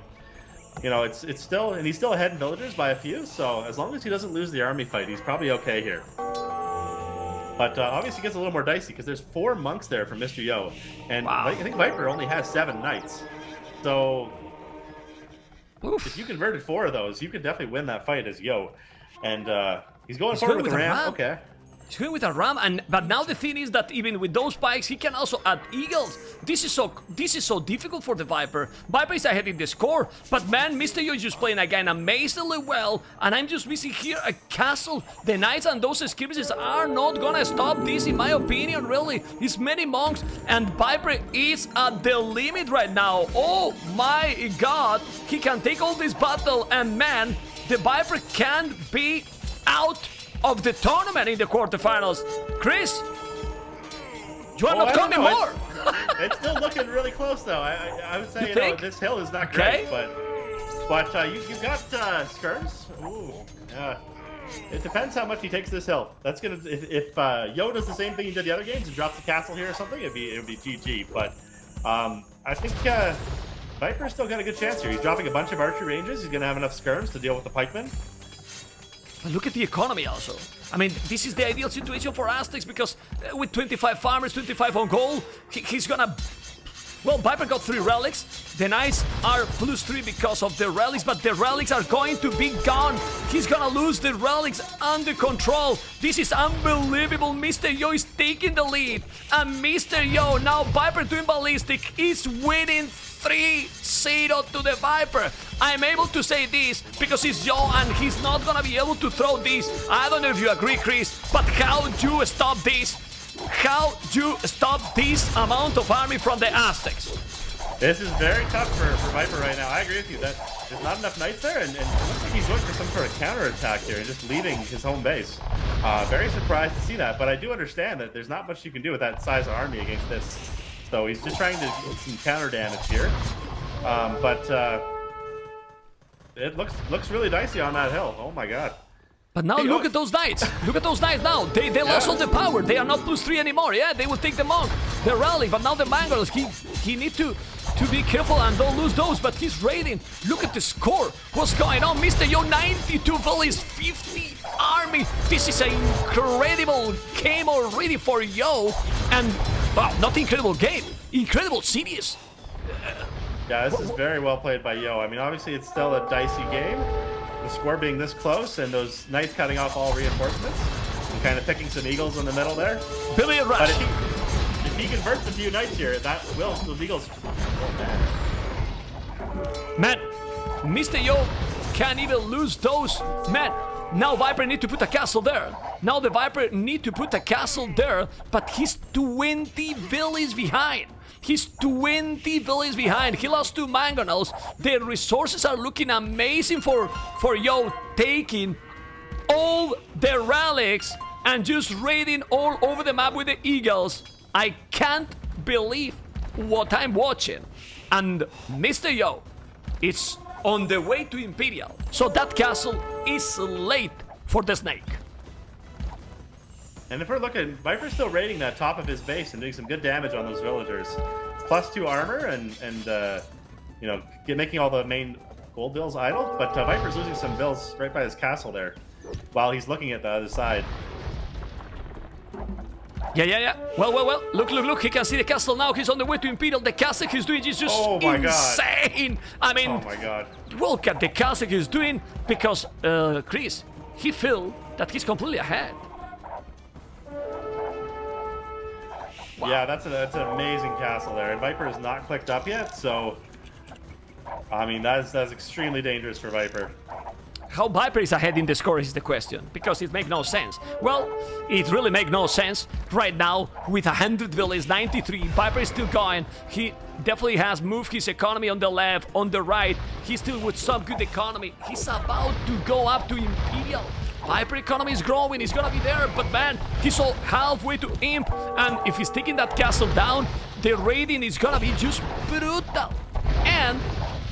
you know, it's still, and he's still ahead in villagers by a few. So as long as he doesn't lose the army fight, he's probably okay here. But obviously, it gets a little more dicey because there's 4 monks there for Mr. Yo, and wow. I think Viper only has 7 knights. So oof. if you converted 4 of those, you could definitely win that fight as Yo. And he's going forward with the ram. Okay. He's going with a ram, but now the thing is that even with those spikes, he can also add eagles. This is so difficult for the Viper. Viper is ahead in the score, but man, Mr. Yo is just playing again amazingly well, and I'm just missing here a castle. The knights and those skirmishes are not gonna stop this, in my opinion, really. It's many monks, and Viper is at the limit right now. Oh my god, he can take all this battle, and man, the Viper can be out of the tournament in the quarterfinals. Chris, you are not coming more. It's still looking really close, though. I would say, You you know, think? this hill is not Okay. great, but you've got skirms. Ooh, yeah. It depends how much he takes this hill. That's gonna if Yo does the same thing he did the other games and drops the castle here or something, it'd be GG. But I think Viper's still got a good chance here. He's dropping a bunch of archery ranges. He's gonna have enough skirms to deal with the pikemen. But look at the economy also. I mean, this is the ideal situation for Aztecs because with 25 farmers, 25 on goal, he's gonna... Well, Viper got 3 relics. The Knights are +3 because of the relics, but the relics are going to be gone. He's gonna lose the relics under control. This is unbelievable. Mr. Yo is taking the lead. And Mr. Yo, now Viper doing ballistic, is winning 3-0 to the Viper. I'm able to say this because he's Yo and he's not gonna be able to throw this. I don't know if you agree, Chris, but how do you stop this? How do you stop this amount of army from the Aztecs? This is very tough for Viper right now. I agree with you that there's not enough knights there, and it looks like he's going for some sort of counterattack here and just leaving his home base. Very surprised to see that, but I do understand that there's not much you can do with that size of army against this. So he's just trying to get some counter damage here. It looks really dicey on that hill. Oh my god. But now look at those knights. Look at those knights now. They lost all the power. They are not +3 anymore. Yeah, they will take the monk, the rally. But now the Mangols, he need to be careful and don't lose those. But he's raiding. Look at the score. What's going on? Mr. Yo 92 villas, 50 army. This is an incredible game already for Yo. And wow, not incredible game. Incredible cities. Yeah, this is very well played by Yo. I mean, obviously it's still a dicey game. The score being this close and those knights cutting off all reinforcements and kind of picking some eagles in the middle there. Billion rush. But if he converts a few knights here, that will those eagles. Man, Mr. Yo can't even lose those. Man, now Viper need to put a castle there. Now the Viper need to put a castle there, but he's 20 villas behind. He's 20 villas behind. He lost 2 mangonels. The resources are looking amazing for Yo, taking all the relics and just raiding all over the map with the eagles. I can't believe what I'm watching. And Mr. Yo is on the way to Imperial. So that castle is late for the snake. And if we're looking, Viper's still raiding that top of his base and doing some good damage on those villagers. +2 armor and you know, making all the main gold bills idle. But Viper's losing some bills right by his castle there, while he's looking at the other side. Yeah. Well. Look. He can see the castle now. He's on the way to Imperial. The castle he's doing is just insane. I mean, oh my god. Look at the castle he's doing because, Chris, he feel that he's completely ahead. Wow. Yeah, that's an amazing castle there. And Viper is not clicked up yet, so I mean that's extremely dangerous for Viper. How Viper is ahead in the score is the question, because it makes no sense. Well, it really makes no sense right now with 100 villas, 93. Viper is still going. He definitely has moved his economy on the left, on the right. He's still with some good economy. He's about to go up to Imperial. Viper economy is growing, he's gonna be there, but man, he's all halfway to Imp, and if he's taking that castle down, the raiding is gonna be just brutal. And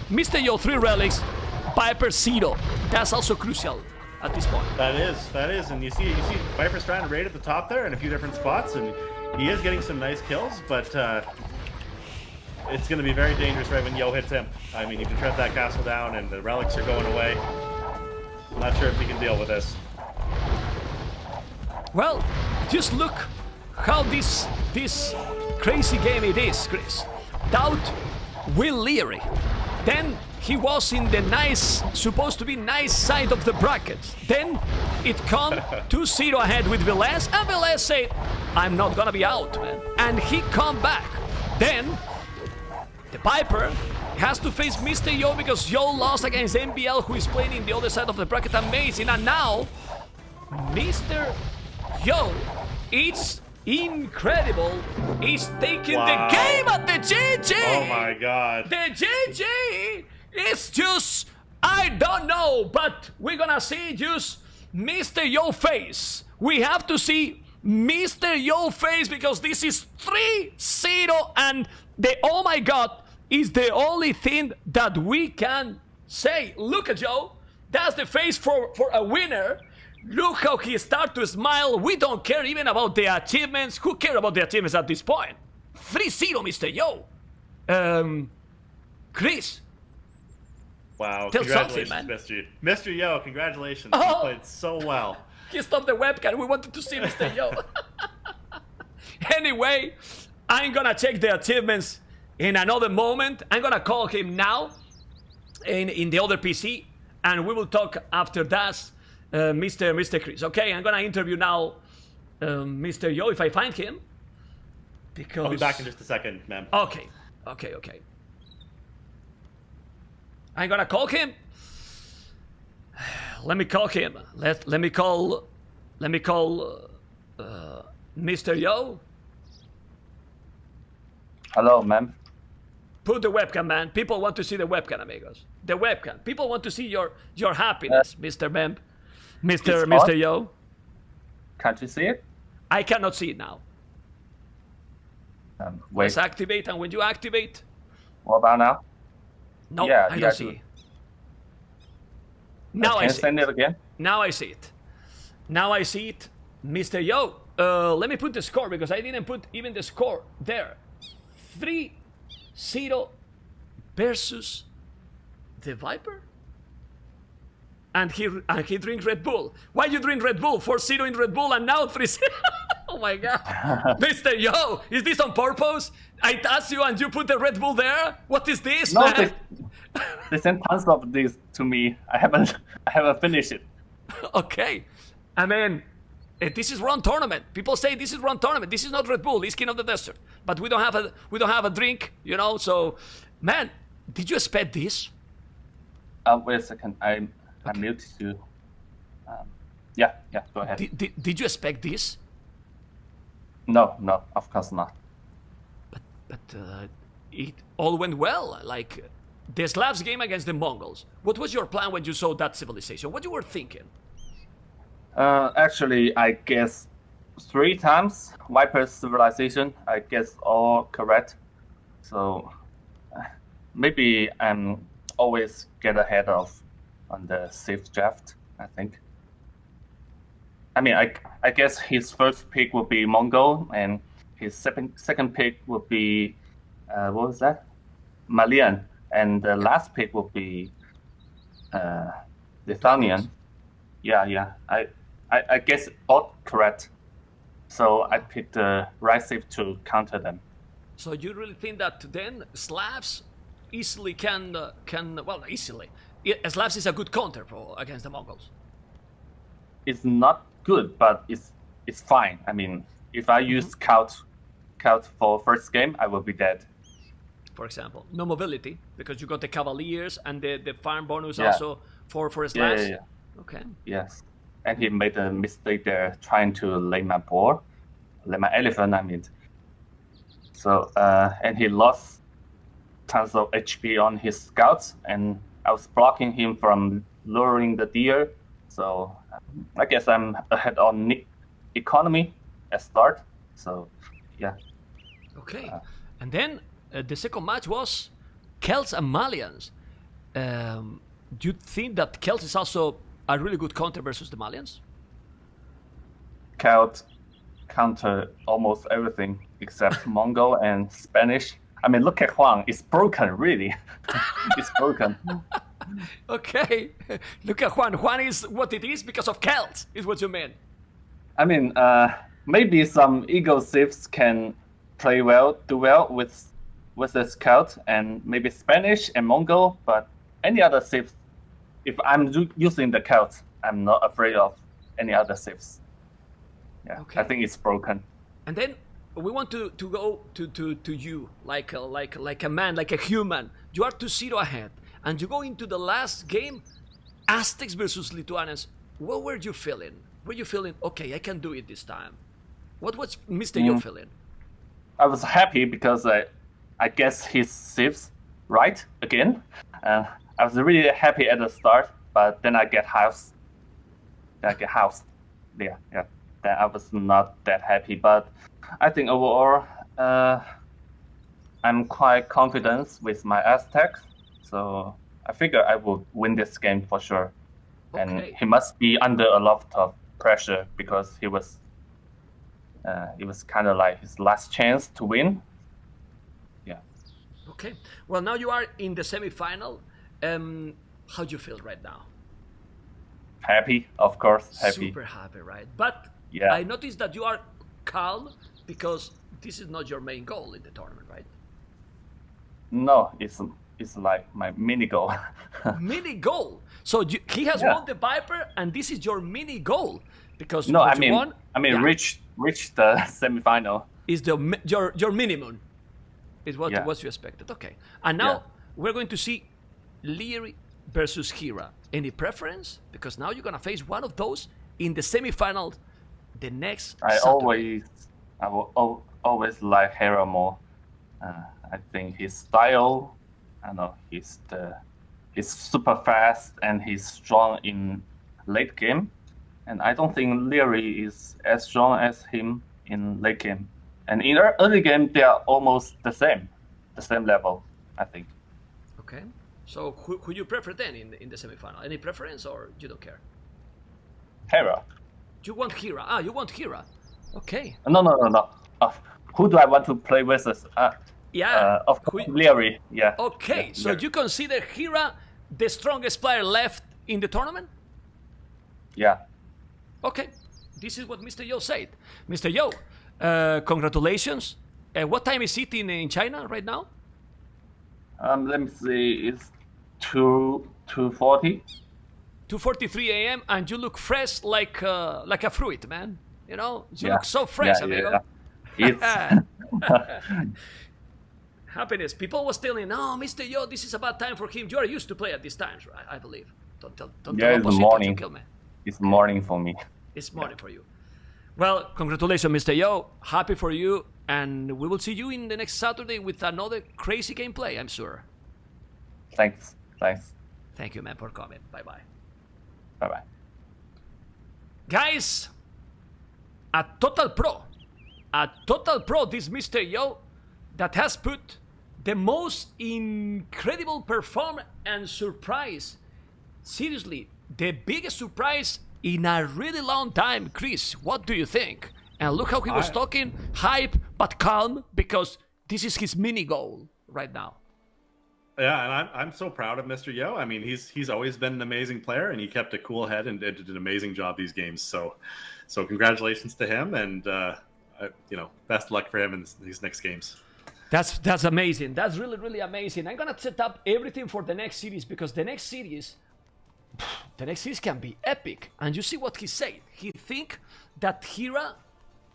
Mr. Yo 3 relics, Viper zero. That's also crucial at this point. That is, and you see Viper's trying to raid at the top there in a few different spots, and he is getting some nice kills, but it's going to be very dangerous right when Yo hits him. I mean, you can shut that castle down, and the relics are going away. I'm not sure if he can deal with this. Well, just look how this crazy game it is, Chris. Without Will Leary, then he was in the supposed to be nice side of the bracket. Then it come 2-0 ahead with Velez, and Velez said, I'm not gonna be out, man. And he come back. Then the Viper has to face Mr.Yo because Yo lost against MBL, who is playing in the other side of the bracket. Amazing. And now Mr.Yo, it's incredible. He's taking the game at the GG. Oh my god. The GG is just, I don't know, but we're gonna see just Mr.Yo face. We have to see Mr.Yo face because this is 3-0 and the oh my god is the only thing that we can say. Look at Yo. That's the face for a winner. Look how he starts to smile. We don't care even about the achievements. Who cares about the achievements at this point? 3-0, Mr.Yo. Chris. Wow, Tell congratulations, something, man. Mr.Yo, congratulations. Oh. You played so well. He stopped the webcam. We wanted to see Mr.Yo. Anyway, I'm gonna check the achievements in another moment. I'm gonna call him now in the other PC, and we will talk after that. Mr. Chris. Okay, I'm gonna interview now Mr.Yo if I find him. Because I'll be back in just a second, ma'am. Okay. I'm gonna call him. Let me call him. Let me call Mr.Yo. Hello, ma'am. Put the webcam, man. People want to see the webcam, amigos. The webcam. People want to see your happiness, Mr. Mem. Mr.Yo. Can't you see it? I cannot see it now. Wait. Let's activate, and when you activate... What about now? No, Yeah, I don't see it. Now I Can you see send it. it again? Now I see it. Now I see it. Mr.Yo, let me put the score, because I didn't put even the score there. 3-0 versus TheViper? And he drink Red Bull. Why you drink Red Bull? 4-0 in Red Bull and now 3-0. Oh my god. Mr.Yo, is this on purpose? I tasked you and you put the Red Bull there? What is this, No, man? they sent tons of this to me. I haven't finished it. Okay. I mean, this is wrong tournament. People say this is wrong tournament. This is not Red Bull. It's King of the Desert. But we don't have a drink, you know. So, man, did you expect this? Wait a second. I muted you. Yeah. Go ahead. Did you expect this? No, of course not. But it all went well. Like the Slavs game against the Mongols. What was your plan when you saw that civilization? What you were thinking? Actually, I guess 3 times Viper's civilization. I guess all correct. So maybe I'm always get ahead of on the safe draft. I think. I mean, I guess his first pick would be Mongol, and his second pick would be what was that? Malian, and the last pick would be Lithuanian. Yeah. I guess all correct. So I picked the right safe to counter them. So you really think that then Slavs easily can well, easily. Slavs is a good counter against the Mongols. It's not good, but it's fine. I mean, if I use scout for first game, I will be dead. For example, no mobility because you got the Cavaliers and the farm bonus also for Slavs. Yeah. Okay. Yes, and he made a mistake there trying to lay my elephant. I mean, so and he lost tons of HP on his scouts, and I was blocking him from luring the deer. So I guess I'm ahead on economy at start. So yeah. Okay, and then the second match was Celts and Malians. do you think that Celt is also a really good counter versus the Malians? Celt counter almost everything except Mongol and Spanish. I mean, look at Huang. It's broken, really. It's broken. Okay, look at Juan. Juan is what it is because of Celt, is what you mean. I mean, maybe some Eagle Sieves can play well, do well with the Scout and maybe Spanish and Mongol, but any other Sieves, if I'm using the Celt, I'm not afraid of any other Sieves. Yeah, Okay. I think it's broken. And then we want to go to you like a man, like a human. You are 2-0 ahead, and you go into the last game, Aztecs versus Lithuanians. What were you feeling? Were you feeling, okay, I can do it this time? What was Mr.Yo feeling? I was happy because I guess his Sieves right again. I was really happy at the start, but then I get housed. Yeah. Then I was not that happy, but I think overall, I'm quite confident with my Aztecs, so I figure I will win this game for sure. And Okay. he must be under a lot of pressure because it was kind of like his last chance to win. Yeah. Okay. Well, now you are in the semifinal. How do you feel right now? Happy, of course, happy. Super happy, right? But Yeah. I noticed that you are calm because this is not your main goal in the tournament, right? No, it's like my mini goal. Mini goal. So he has Yeah. won the Viper, and this is your mini goal because No, what I you mean, want yeah, reach the semifinal. is your minimum. Is what Yeah. you expected. Okay, and now Yeah. we're going to see Leary versus Hira. Any preference? Because now you're gonna face one of those in the semifinal. The next Saturday. I will always like Hera more. I think his style, I don't know, he's super fast and he's strong in late game. And I don't think Leary is as strong as him in late game. And in early game, they are almost the same level, I think. Okay. So who you prefer then in the semifinal? Any preference or you don't care? Hera. You want Hira? Ah, you want Hira. Okay. No. Who do I want to play versus? Yeah. Of course, Leary. Yeah. Okay. Yeah, So Leary. you consider Hira the strongest player left in the tournament? Yeah. Okay. This is what Mr.Yo said. Mr.Yo, congratulations. What time is it in China right now? Let me see. It's 2:40. 2:43 a.m. and you look fresh like a fruit, man. You know, you Yeah. look so fresh, Yeah, amigo. yeah. It's Happiness. People was telling, no, Mr.Yo, this is a bad time for him. You are used to play at these times, right? I believe. Don't tell Yeah, it's opposite, morning. you kill me. it's morning for me. It's morning for you. Well, congratulations, Mr.Yo. Happy for you, and we will see you in the next Saturday with another crazy gameplay, I'm sure. Thanks. Thank you, man, for coming. Bye-bye. Bye. Guys, a total pro, this Mr.Yo that has put the most incredible performance and surprise. Seriously, the biggest surprise in a really long time. Chris, what do you think? And look how he was talking, hype but calm, because this is his mini goal right now. Yeah, and I'm so proud of Mr. Yo. I mean, he's always been an amazing player, and he kept a cool head and did an amazing job these games. So congratulations to him, and best luck for him in these next games. That's amazing. That's really amazing. I'm gonna set up everything for the next series because the next series can be epic. And you see what he said. He think that Hira